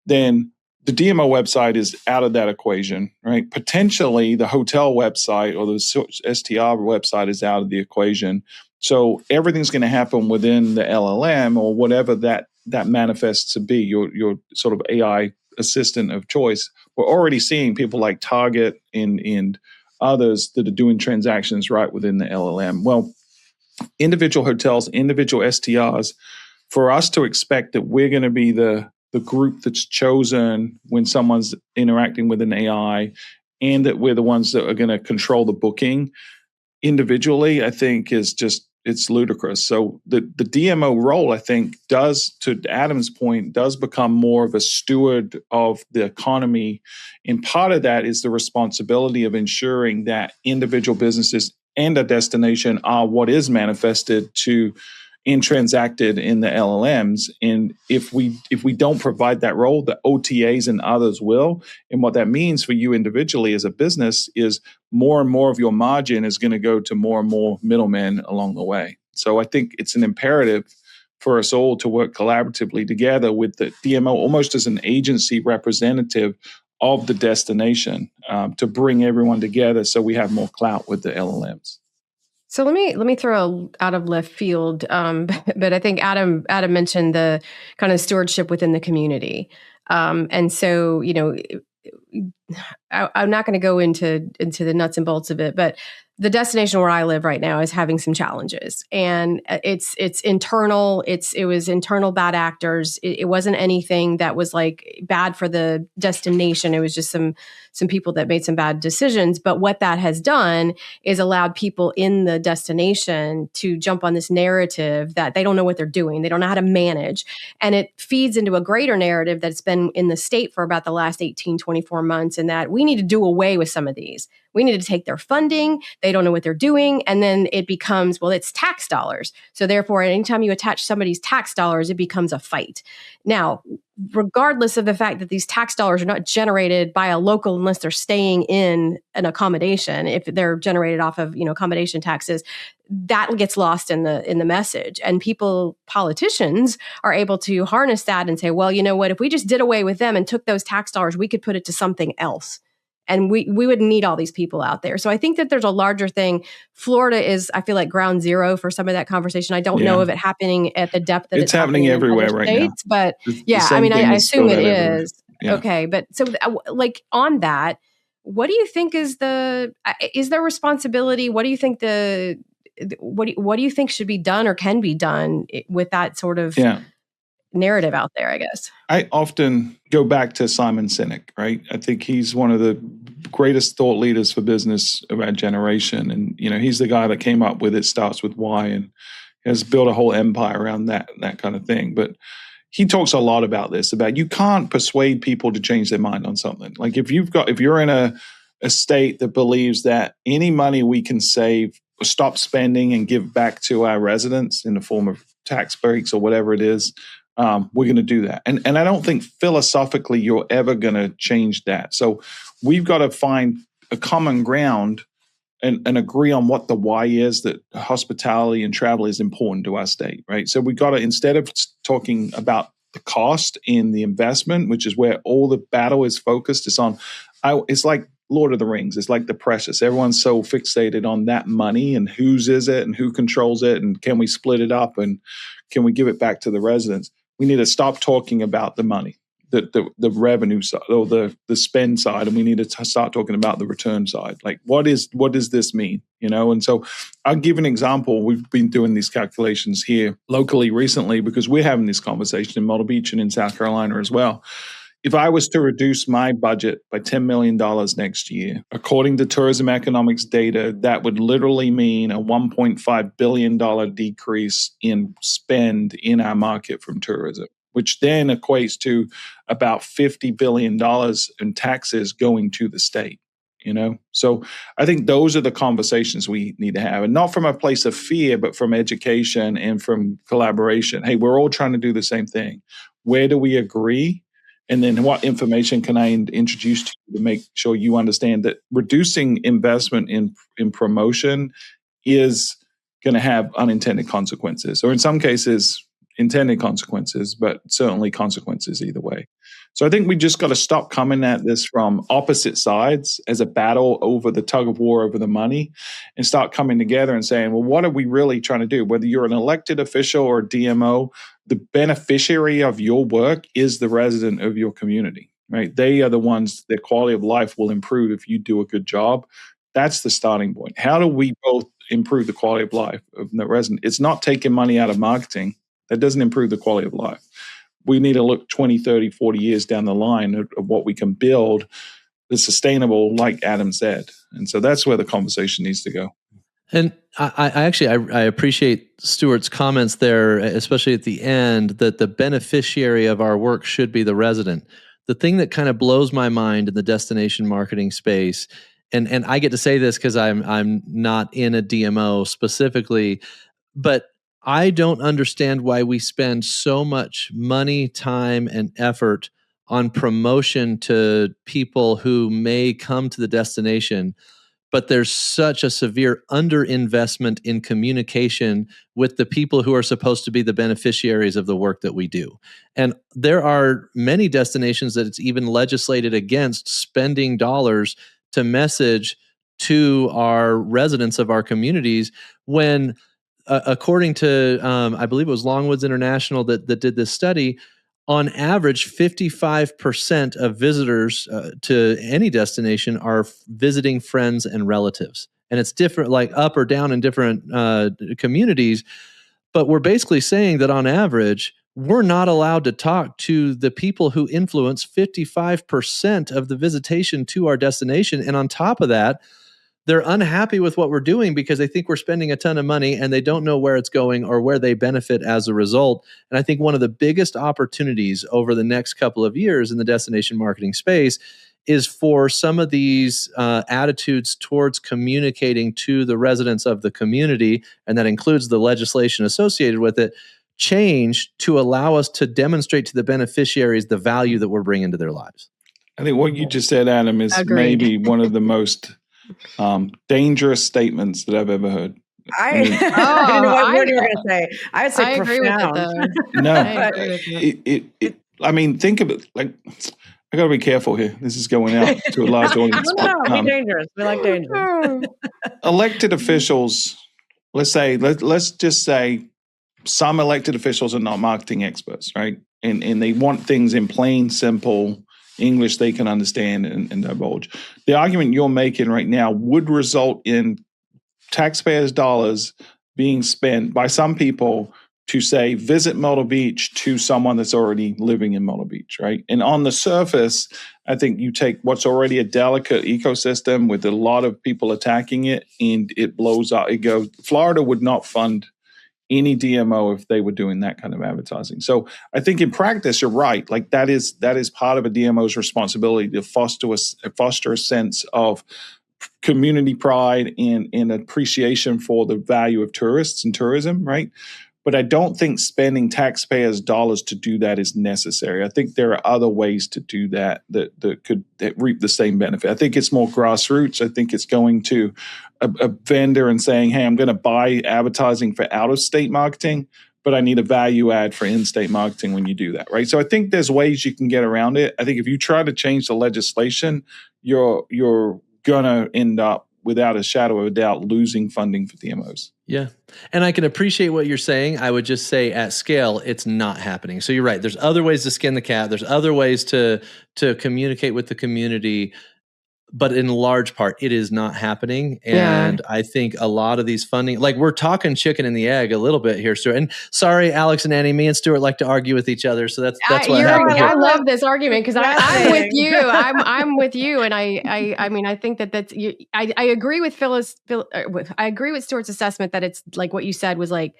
then the DMO website is out of that equation, right? Potentially the hotel website or the STR website is out of the equation. So everything's going to happen within the LLM or whatever that manifests to be, your sort of AI assistant of choice. We're already seeing people like Target and others that are doing transactions right within the LLM. Well, individual hotels, individual STRs, for us to expect that we're going to be the group that's chosen when someone's interacting with an AI and that we're the ones that are going to control the booking individually, I think is just, it's ludicrous. So the DMO role, I think, does, to Adam's point, does become more of a steward of the economy. And part of that is the responsibility of ensuring that individual businesses and a destination are what is manifested to and transacted in the LLMs. And if we don't provide that role, the OTAs and others will. And what that means for you individually as a business is more and more of your margin is going to go to more and more middlemen along the way. So I think it's an imperative for us all to work collaboratively together with the DMO almost as an agency representative of the destination to bring everyone together so we have more clout with the LLMs. So let me throw out of left field, but I think Adam mentioned the kind of stewardship within the community, and so I'm not going to go into the nuts and bolts of it, but the destination where I live right now is having some challenges, and it's internal. It was internal bad actors. It wasn't anything that was like bad for the destination. It was just some people that made some bad decisions. But what that has done is allowed people in the destination to jump on this narrative that they don't know what they're doing. They don't know how to manage. And it feeds into a greater narrative that's been in the state for about the last 18, 24 months, and that we need to do away with some of these. We need to take their funding. They don't know what they're doing. And then it becomes, well, it's tax dollars. So therefore, anytime you attach somebody's tax dollars, it becomes a fight. Now, regardless of the fact that these tax dollars are not generated by a local unless they're staying in an accommodation, if they're generated off of, accommodation taxes, that gets lost in the message. And politicians are able to harness that and say, well, you know what, if we just did away with them and took those tax dollars, we could put it to something else. And we wouldn't need all these people out there. So I think that there's a larger thing. Florida is, I feel like, ground zero for some of that conversation. I don't know of it happening at the depth that it's happening everywhere right now. But I assume it is. Yeah. Okay. But so on that, what do you think is there responsibility? What do you think what do you think should be done or can be done with that sort of narrative out there, I guess? I often go back to Simon Sinek, right? I think he's one of the greatest thought leaders for business of our generation. And, he's the guy that came up with It Starts With Why and has built a whole empire around that kind of thing. But he talks a lot about this, about you can't persuade people to change their mind on something. Like if you're in a state that believes that any money we can save, stop spending and give back to our residents in the form of tax breaks or whatever it is, we're going to do that. And I don't think philosophically you're ever going to change that. So we've got to find a common ground and agree on what the why is, that hospitality and travel is important to our state, right? So we got to, instead of talking about the cost and the investment, which is where all the battle is focused, it's like Lord of the Rings. It's like the precious. Everyone's so fixated on that money and whose is it and who controls it and can we split it up and can we give it back to the residents? We need to stop talking about the money, the revenue side or the spend side, and we need to start talking about the return side. Like, what does this mean? And so I'll give an example. We've been doing these calculations here locally recently because we're having this conversation in Myrtle Beach and in South Carolina as well. If I was to reduce my budget by $10 million next year, according to tourism economics data, that would literally mean a $1.5 billion decrease in spend in our market from tourism, which then equates to about $50 billion in taxes going to the state. So I think those are the conversations we need to have, and not from a place of fear, but from education and from collaboration. Hey, we're all trying to do the same thing. Where do we agree? And then what information can I introduce to you to make sure you understand that reducing investment in promotion is going to have unintended consequences, or in some cases, intended consequences, but certainly consequences either way. So I think we just got to stop coming at this from opposite sides as a battle over the tug of war over the money and start coming together and saying, well, what are we really trying to do? Whether you're an elected official or a DMO, the beneficiary of your work is the resident of your community, right? They are the ones, their quality of life will improve if you do a good job. That's the starting point. How do we both improve the quality of life of the resident? It's not taking money out of marketing. That doesn't improve the quality of life. We need to look 20, 30, 40 years down the line of what we can build that's sustainable, like Adam said. And so that's where the conversation needs to go. And I appreciate Stuart's comments there, especially at the end, that the beneficiary of our work should be the resident. The thing that kind of blows my mind in the destination marketing space, and I get to say this because I'm not in a DMO specifically, but I don't understand why we spend so much money, time, and effort on promotion to people who may come to the destination, but there's such a severe underinvestment in communication with the people who are supposed to be the beneficiaries of the work that we do. And there are many destinations that it's even legislated against spending dollars to message to our residents of our communities when according to, I believe it was Longwoods International that did this study, on average, 55% of visitors to any destination are visiting friends and relatives. And it's different, like up or down in different communities. But we're basically saying that on average, we're not allowed to talk to the people who influence 55% of the visitation to our destination. And on top of that, they're unhappy with what we're doing because they think we're spending a ton of money and they don't know where it's going or where they benefit as a result. And I think one of the biggest opportunities over the next couple of years in the destination marketing space is for some of these attitudes towards communicating to the residents of the community, and that includes the legislation associated with it, change to allow us to demonstrate to the beneficiaries the value that we're bringing to their lives. I think what you just said, Adam, is Agreed. maybe one of the most dangerous statements that I've ever heard. I didn't know what word you were going to say. I would say I agree with it, profound. though. No, I agree with you. I mean, think of it like, I got to be careful here. This is going out to a large audience. No, be dangerous. We like danger. Elected officials, let's just say some elected officials are not marketing experts, right? And they want things in plain, simple English they can understand and divulge. The argument you're making right now would result in taxpayers' dollars being spent by some people to say, visit Myrtle Beach to someone that's already living in Myrtle Beach, right? And on the surface, I think you take what's already a delicate ecosystem with a lot of people attacking it and it blows up. It goes, Florida would not fund any DMO if they were doing that kind of advertising. So I think in practice, you're right. Like that is part of a DMO's responsibility to foster a sense of community pride and appreciation for the value of tourists and tourism, right? But I don't think spending taxpayers' dollars to do that is necessary. I think there are other ways to do that could reap the same benefit. I think it's more grassroots. I think it's going to a vendor and saying, hey, I'm going to buy advertising for out-of-state marketing, but I need a value add for in-state marketing when you do that, right? So I think there's ways you can get around it. I think if you try to change the legislation, you're gonna end up, without a shadow of a doubt, losing funding for DMOs. Yeah. And I can appreciate what you're saying. I would just say at scale, it's not happening. So you're right. There's other ways to skin the cat. There's other ways to communicate with the community. But in large part, it is not happening. And I think a lot of these funding, like we're talking chicken and the egg a little bit here, Stuart. And sorry, Alex and Annie, me and Stuart like to argue with each other. So that's what happens. I love this argument because I'm with you. I'm with you. And I mean, I think that's, I agree with I agree with Stuart's assessment that it's like what you said was like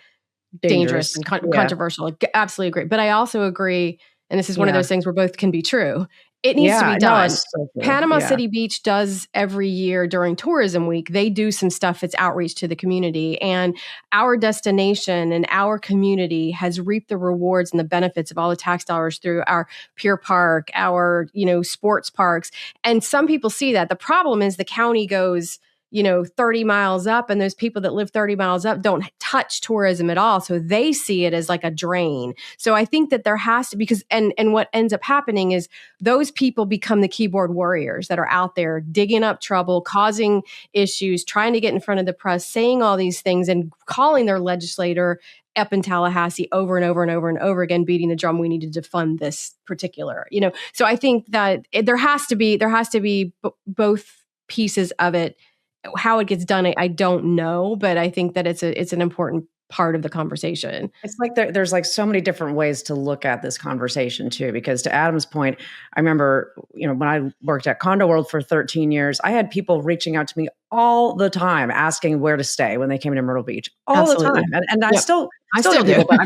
dangerous and controversial. Like, absolutely agree. But I also agree, and this is one of those things where both can be true. It needs to be done. So Panama City Beach does every year during Tourism Week. They do some stuff. It's outreach to the community. And our destination and our community has reaped the rewards and the benefits of all the tax dollars through our Pier Park, our, sports parks. And some people see that. The problem is the county goes 30 miles up, and those people that live 30 miles up don't touch tourism at all. So they see it as like a drain. So I think that there has to, because, and what ends up happening is those people become the keyboard warriors that are out there digging up trouble, causing issues, trying to get in front of the press, saying all these things and calling their legislator up in Tallahassee over and over and over and over again, beating the drum. We needed to fund this particular, so I think that there has to be both pieces of it. How it gets done, I don't know, but I think that it's an important part of the conversation. It's like there's like so many different ways to look at this conversation too, because to Adam's point, I remember, when I worked at Condo World for 13 years, I had people reaching out to me all the time, asking where to stay when they came to Myrtle Beach, all the time. And I still do, but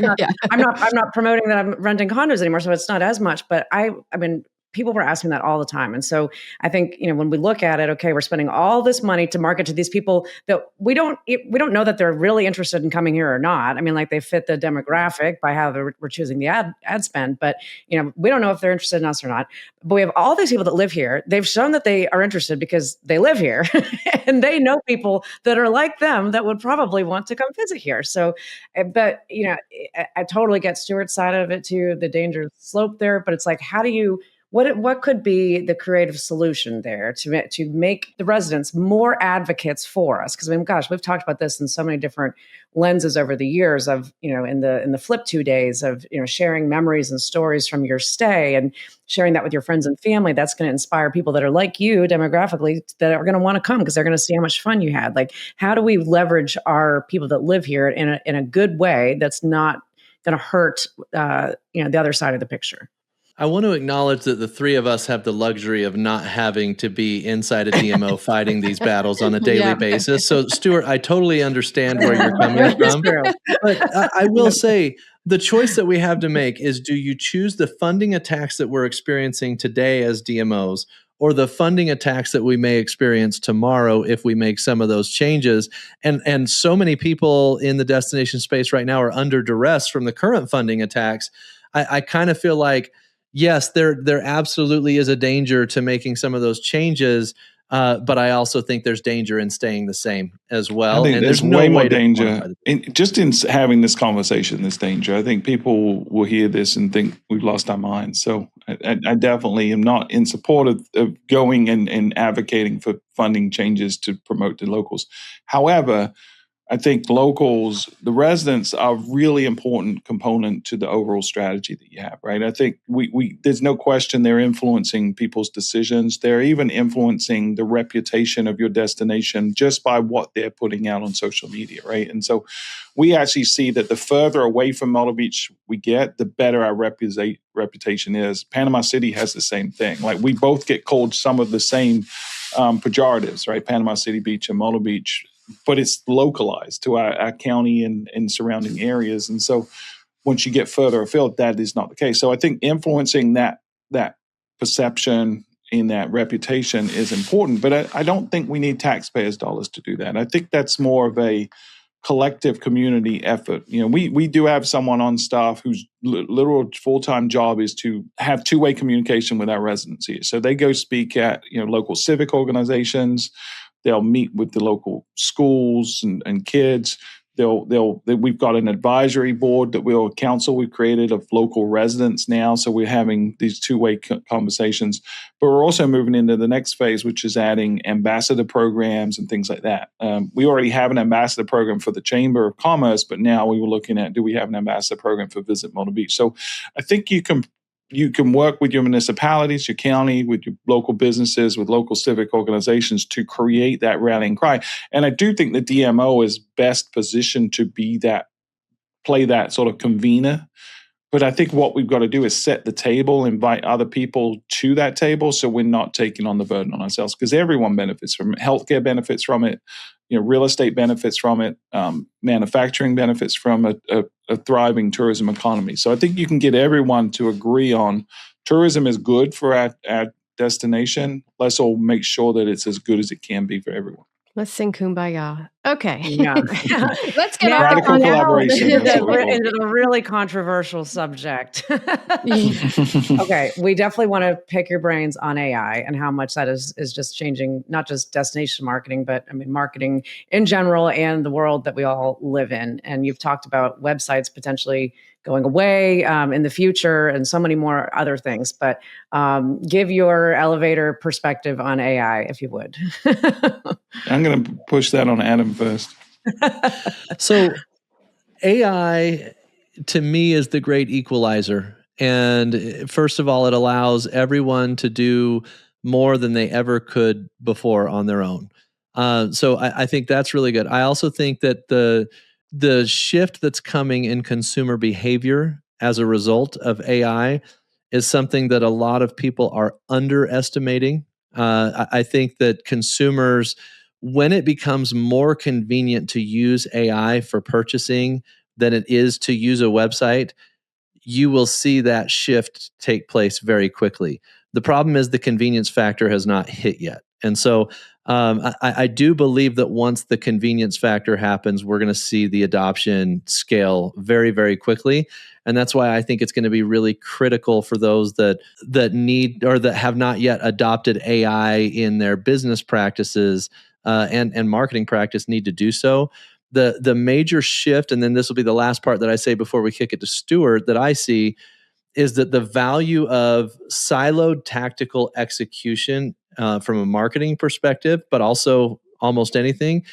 I'm not promoting that I'm renting condos anymore. So it's not as much, but I mean, people were asking that all the time. And so I think, when we look at it, okay, we're spending all this money to market to these people that we don't know that they're really interested in coming here or not. I mean, like they fit the demographic by how we're choosing the ad spend, but we don't know if they're interested in us or not. But we have all these people that live here. They've shown that they are interested because they live here and they know people that are like them that would probably want to come visit here. So, but I totally get Stuart's side of it too, the dangerous slope there, but it's like, how do you, what could be the creative solution there to make the residents more advocates for us? Because I mean, gosh, we've talked about this in so many different lenses over the years of, in the Flip 2 days of, sharing memories and stories from your stay and sharing that with your friends and family. That's going to inspire people that are like you demographically that are going to want to come because they're going to see how much fun you had. Like, how do we leverage our people that live here in a good way that's not going to hurt, the other side of the picture? I want to acknowledge that the three of us have the luxury of not having to be inside a DMO fighting these battles on a daily basis. So, Stuart, I totally understand where you're coming from. But I will say the choice that we have to make is, do you choose the funding attacks that we're experiencing today as DMOs, or the funding attacks that we may experience tomorrow if we make some of those changes? And so many people in the destination space right now are under duress from the current funding attacks. I kind of feel like, yes, there absolutely is a danger to making some of those changes, but I also think there's danger in staying the same as well. I think there's way more danger in having this conversation. There's danger. I think people will hear this and think we've lost our minds. So I definitely am not in support of going and advocating for funding changes to promote the locals. However, I think locals, the residents, are a really important component to the overall strategy that you have, right? I think we there's no question they're influencing people's decisions. They're even influencing the reputation of your destination just by what they're putting out on social media, right? And so we actually see that the further away from Myrtle Beach we get, the better our reputation is. Panama City has the same thing. Like, we both get called some of the same pejoratives, right? Panama City Beach and Myrtle Beach, but it's localized to our county and surrounding areas. And so once you get further afield, that is not the case. So I think influencing that perception and that reputation is important, but I don't think we need taxpayers' dollars to do that. I think that's more of a collective community effort. We do have someone on staff whose literal full-time job is to have two-way communication with our residents here. So they go speak at local civic organizations. They'll meet with the local schools and kids. We've got an advisory board a council we've created of local residents now. So we're having these two-way conversations, but we're also moving into the next phase, which is adding ambassador programs and things like that. We already have an ambassador program for the Chamber of Commerce, but now we were looking at, do we have an ambassador program for Visit Myrtle Beach? So I think you can work with your municipalities, your county, with your local businesses, with local civic organizations to create that rallying cry. And I do think the DMO is best positioned to play that sort of convener. But I think what we've got to do is set the table, invite other people to that table, so we're not taking on the burden on ourselves, because everyone benefits from it. Healthcare benefits from it. Real estate benefits from it. Manufacturing benefits from a thriving tourism economy. So I think you can get everyone to agree on tourism is good for our destination. Let's all make sure that it's as good as it can be for everyone. Let's sing Kumbaya. Okay. Yeah. Let's get off Radical on collaboration. into the really controversial subject. Okay. We definitely want to pick your brains on AI and how much that is just changing, not just destination marketing, but I mean, marketing in general and the world that we all live in. And you've talked about websites potentially going away in the future and so many more other things. But give your elevator perspective on AI, if you would. I'm going to push that on Adam first. So AI, to me, is the great equalizer. And first of all, it allows everyone to do more than they ever could before on their own. So I think that's really good. I also think that the shift that's coming in consumer behavior as a result of AI is something that a lot of people are underestimating. I think that consumers, when it becomes more convenient to use AI for purchasing than it is to use a website, you will see that shift take place very quickly. The problem is the convenience factor has not hit yet. And so I do believe that once the convenience factor happens, we're going to see the adoption scale very, very quickly. And that's why I think it's going to be really critical for those that need or that have not yet adopted AI in their business practices and marketing practice need to do so. The major shift, and then this will be the last part that I say before we kick it to Stuart, that I see is that the value of siloed tactical execution from a marketing perspective, but also almost anything,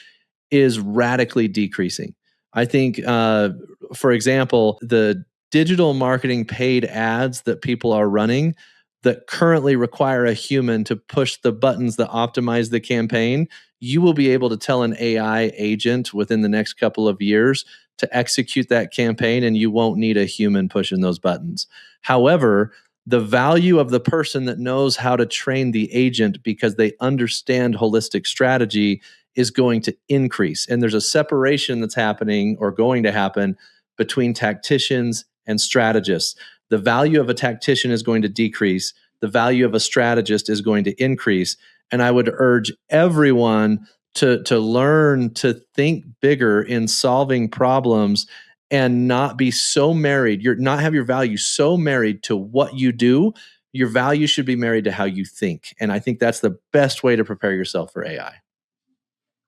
is radically decreasing. I think, for example, the digital marketing paid ads that people are running that currently require a human to push the buttons that optimize the campaign, you will be able to tell an AI agent within the next couple of years to execute that campaign, and you won't need a human pushing those buttons. However, the value of the person that knows how to train the agent because they understand holistic strategy is going to increase. And there's a separation that's happening or going to happen between tacticians and strategists. The value of a tactician is going to decrease. The value of a strategist is going to increase. And I would urge everyone to learn to think bigger in solving problems and not be so married. Not have your value so married to what you do. Your value should be married to how you think. And I think that's the best way to prepare yourself for AI.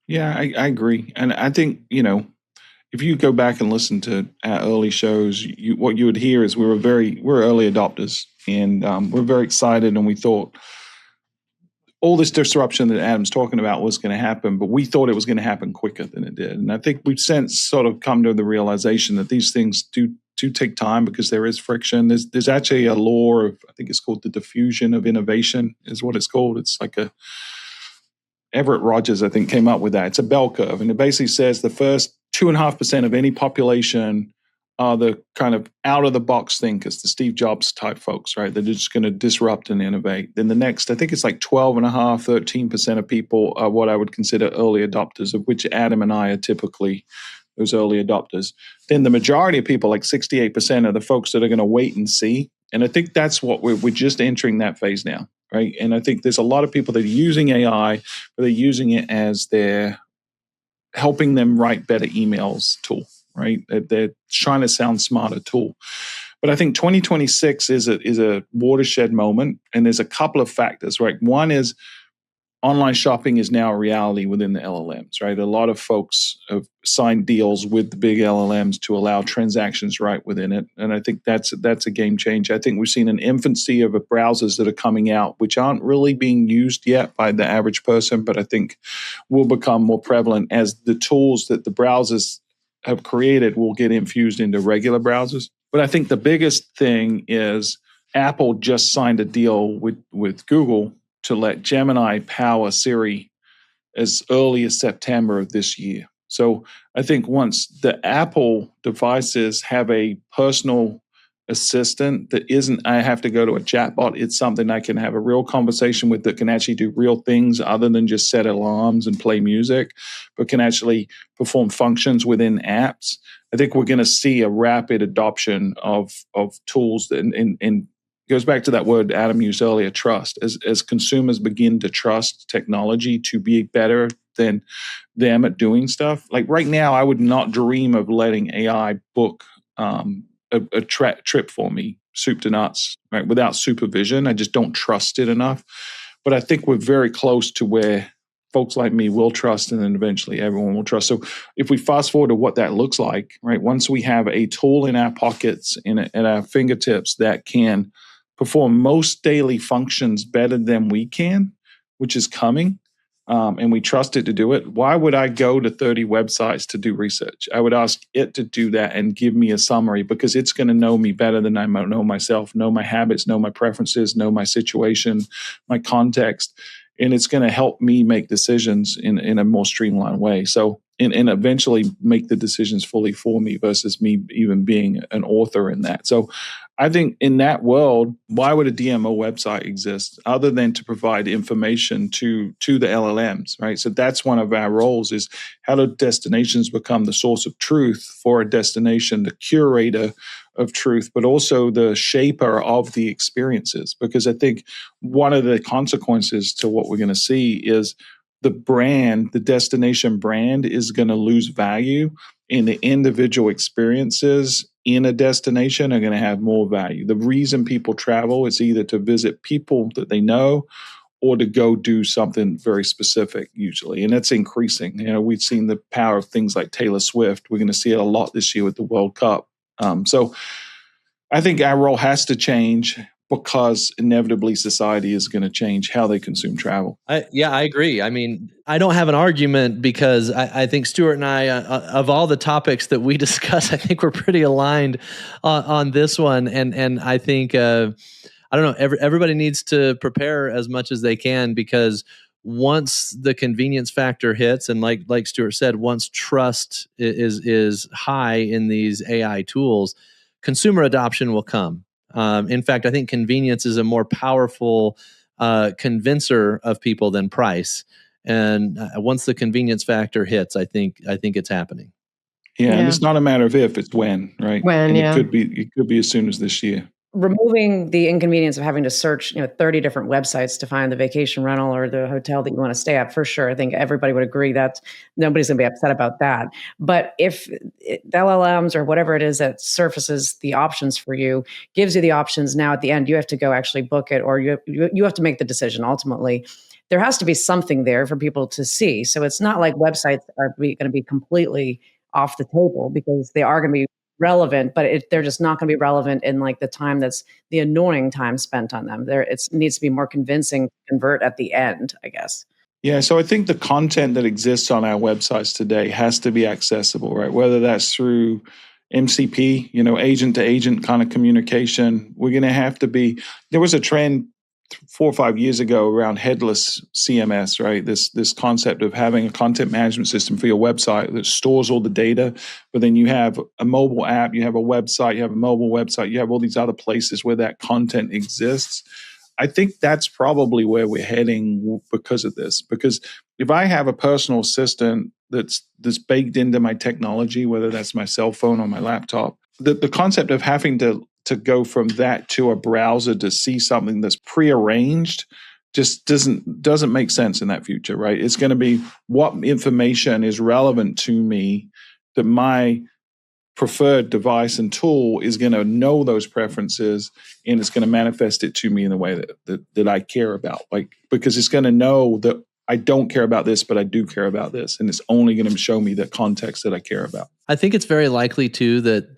Yeah, I agree. And I think, if you go back and listen to our early shows, what you would hear is we're early adopters, and we're very excited, and we thought all this disruption that Adam's talking about was going to happen, but we thought it was going to happen quicker than it did. And I think we've since sort of come to the realization that these things do take time because there is friction. There's actually a law of, I think it's called the diffusion of innovation is what it's called. It's like Everett Rogers, I think, came up with that. It's a bell curve, and it basically says the first 2.5% of any population are the kind of out-of-the-box thinkers, the Steve Jobs type folks, right? They're just going to disrupt and innovate. Then the next, I think it's like 12.5%, 13% of people are what I would consider early adopters, of which Adam and I are typically those early adopters. Then the majority of people, like 68%, are the folks that are going to wait and see. And I think that's what we're just entering that phase now, right? And I think there's a lot of people that are using AI, but they're using it as their helping them write better emails tool, right? They're trying to sound smarter tool. But I think 2026 is a watershed moment, and there's a couple of factors, right? One is online shopping is now a reality within the LLMs, right? A lot of folks have signed deals with the big LLMs to allow transactions right within it. And I think that's a game changer. I think we've seen an infancy of browsers that are coming out, which aren't really being used yet by the average person, but I think will become more prevalent as the tools that the browsers have created will get infused into regular browsers. But I think the biggest thing is Apple just signed a deal with Google to let Gemini power Siri as early as September of this year. So I think once the Apple devices have a personal assistant that isn't, I have to go to a chatbot, it's something I can have a real conversation with that can actually do real things other than just set alarms and play music, but can actually perform functions within apps. I think we're going to see a rapid adoption of tools and goes back to that word Adam used earlier, trust. As consumers begin to trust technology to be better than them at doing stuff. Like right now, I would not dream of letting AI book a trip for me, soup to nuts, right? Without supervision. I just don't trust it enough. But I think we're very close to where folks like me will trust, and then eventually everyone will trust. So if we fast forward to what that looks like, right? Once we have a tool in our pockets, at our fingertips that can perform most daily functions better than we can, which is coming, and we trust it to do it, why would I go to 30 websites to do research? I would ask it to do that and give me a summary, because it's going to know me better than I might know myself, know my habits, know my preferences, know my situation, my context, and it's going to help me make decisions in a more streamlined way. So, and eventually make the decisions fully for me versus me even being an author in that. So I think in that world, why would a DMO website exist other than to provide information to the LLMs, right? So that's one of our roles, is how do destinations become the source of truth for a destination, the curator of truth, but also the shaper of the experiences. Because I think one of the consequences to what we're going to see is the brand, the destination brand, is going to lose value, and the individual experiences in a destination are going to have more value. The reason people travel is either to visit people that they know or to go do something very specific usually. And that's increasing. We've seen the power of things like Taylor Swift. We're going to see it a lot this year with the World Cup. So I think our role has to change, because inevitably society is going to change how they consume travel. I agree. I mean, I don't have an argument, because I think Stuart and I, of all the topics that we discuss, I think we're pretty aligned on this one. And I think, I don't know, everybody needs to prepare as much as they can, because once the convenience factor hits, and like Stuart said, once trust is high in these AI tools, consumer adoption will come. In fact, I think convenience is a more powerful convincer of people than price. And once the convenience factor hits, I think it's happening. Yeah, and it's not a matter of if, it's when, right? When, and yeah. It could be as soon as this year. Removing the inconvenience of having to search 30 different websites to find the vacation rental or the hotel that you want to stay at, for sure. I think everybody would agree that nobody's going to be upset about that. But if the LLMs or whatever it is that surfaces the options for you, gives you the options, now at the end, you have to go actually book it, or you have to make the decision ultimately. There has to be something there for people to see. So it's not like websites are going to be completely off the table, because they are going to be relevant, but they're just not going to be relevant in like the time that's the annoying time spent on them. It needs to be more convincing to convert at the end, I guess. Yeah, so I think the content that exists on our websites today has to be accessible, right? Whether that's through MCP, agent to agent kind of communication. We're going to have to be, there was a trend 4 or 5 years ago around headless CMS, right? This concept of having a content management system for your website that stores all the data, but then you have a mobile app, you have a website, you have a mobile website, you have all these other places where that content exists. I think that's probably where we're heading because of this. Because if I have a personal assistant that's baked into my technology, whether that's my cell phone or my laptop, the concept of having to go from that to a browser to see something that's prearranged just doesn't make sense in that future, right? It's going to be what information is relevant to me that my preferred device and tool is going to know those preferences, and it's going to manifest it to me in the way that I care about, like, because it's going to know that I don't care about this, but I do care about this. And it's only going to show me the context that I care about. I think it's very likely too that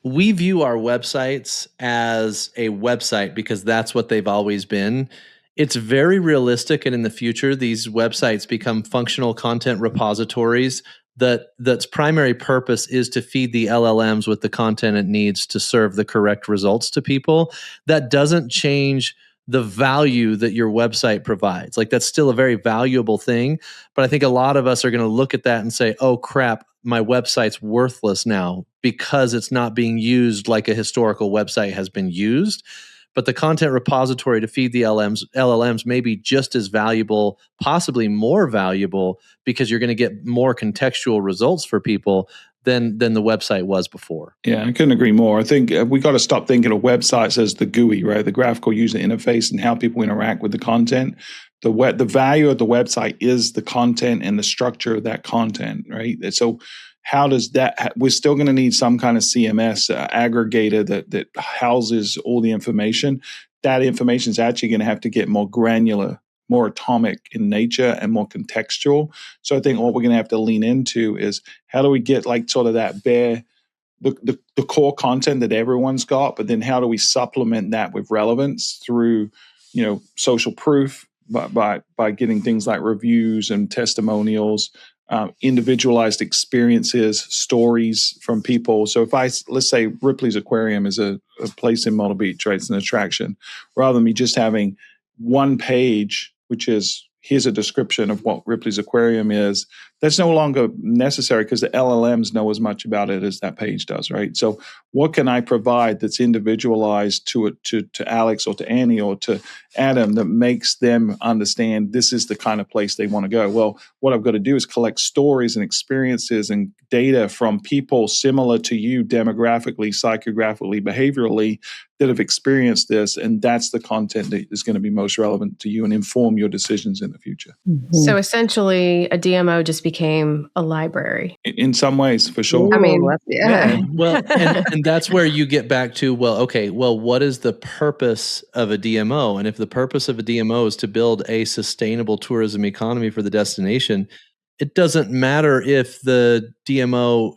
we view our websites as a website because that's what they've always been. It's very realistic, and in the future, these websites become functional content repositories that's primary purpose is to feed the LLMs with the content it needs to serve the correct results to people. That doesn't change the value that your website provides. Like, that's still a very valuable thing. But I think a lot of us are going to look at that and say, oh crap, my website's worthless now because it's not being used like a historical website has been used. But the content repository to feed the LLMs may be just as valuable, possibly more valuable, because you're going to get more contextual results for people than the website was before. Yeah, I couldn't agree more. I think we got to stop thinking of websites as the GUI, right? The graphical user interface and how people interact with the content. The value of the website is the content and the structure of that content, right? And so how does that, we're still going to need some kind of CMS aggregator that houses all the information. That information is actually going to have to get more granular, more atomic in nature, and more contextual. So I think what we're going to have to lean into is how do we get like sort of that bare, the core content that everyone's got, but then how do we supplement that with relevance through, social proof by getting things like reviews and testimonials, individualized experiences, stories from people. So let's say Ripley's Aquarium is a place in Myrtle Beach, right? It's an attraction. Rather than me just having one page, which is, here's a description of what Ripley's Aquarium is, that's no longer necessary because the LLMs know as much about it as that page does, right? So what can I provide that's individualized to Alex or to Annie or to Adam that makes them understand this is the kind of place they want to go? Well, what I've got to do is collect stories and experiences and data from people similar to you demographically, psychographically, behaviorally that have experienced this. And that's the content that is going to be most relevant to you and inform your decisions in the future. Mm-hmm. So essentially a DMO just became a library. In some ways, for sure. I mean, yeah. Well, and that's where you get back to, what is the purpose of a DMO? And if the purpose of a DMO is to build a sustainable tourism economy for the destination, it doesn't matter if the DMO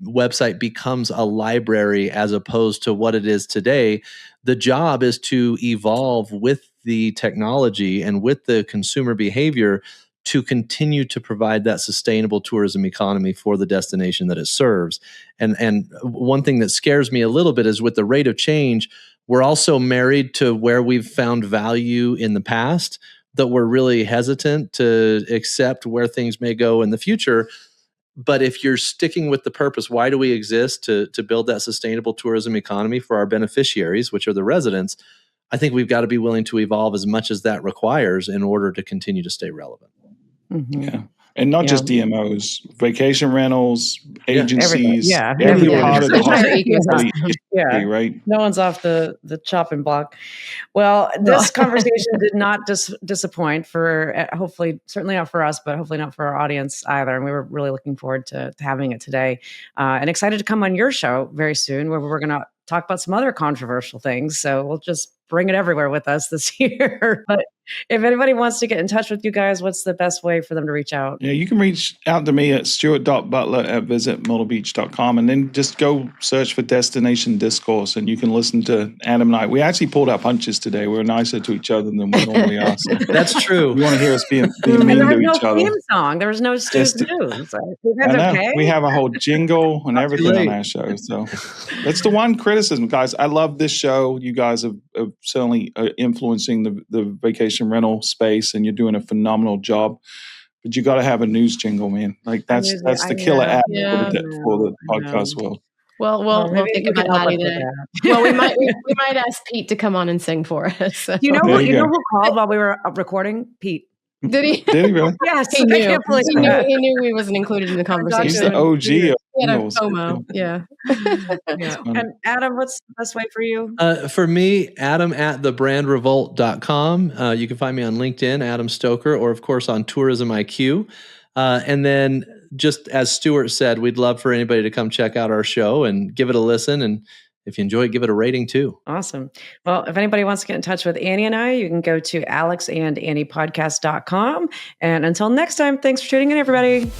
website becomes a library as opposed to what it is today. The job is to evolve with the technology and with the consumer behavior to continue to provide that sustainable tourism economy for the destination that it serves. And one thing that scares me a little bit is with the rate of change, we're also married to where we've found value in the past, that we're really hesitant to accept where things may go in the future. But if you're sticking with the purpose, why do we exist to build that sustainable tourism economy for our beneficiaries, which are the residents? I think we've got to be willing to evolve as much as that requires in order to continue to stay relevant. Mm-hmm. Yeah. And not just DMOs, vacation rentals, agencies, every part of the hospitality, right? No one's off the chopping block. Well, this conversation did not disappoint for hopefully, certainly not for us, but hopefully not for our audience either. And we were really looking forward to having it today and excited to come on your show very soon where we're going to talk about some other controversial things. So we'll just bring it everywhere with us this year. But if anybody wants to get in touch with you guys, what's the best way for them to reach out? Yeah, you can reach out to me at stuart.butler@visitmyrtlebeach.com and then just go search for Destination Discourse and you can listen to Adam and I. We actually pulled our punches today. We were nicer to each other than we normally are. So that's true. You want to hear us being mean to each other. There was no theme song. There was no Stu's News. That's okay. We have a whole jingle and everything on our show. So that's the one criticism, guys. I love this show. You guys have certainly influencing the vacation rental space and you're doing a phenomenal job, but you got to have a news jingle, man. Like that's the killer app for the podcast world. Well, we'll think about that either. Well, we might ask Pete to come on and sing for us. So. You know who called while we were recording? Pete. Did he? Did he really? Yes. He knew. He knew he wasn't included in the conversation. He's the OG. He had a FOMO. Yeah. And Adam, what's the best way for you? For me, Adam at thebrandrevolt.com. You can find me on LinkedIn, Adam Stoker, or of course on Tourism IQ. And then just as Stuart said, we'd love for anybody to come check out our show and give it a listen if you enjoy it, give it a rating too. Awesome. Well, if anybody wants to get in touch with Annie and I, you can go to alexandanniepodcast.com. And until next time, thanks for tuning in, everybody.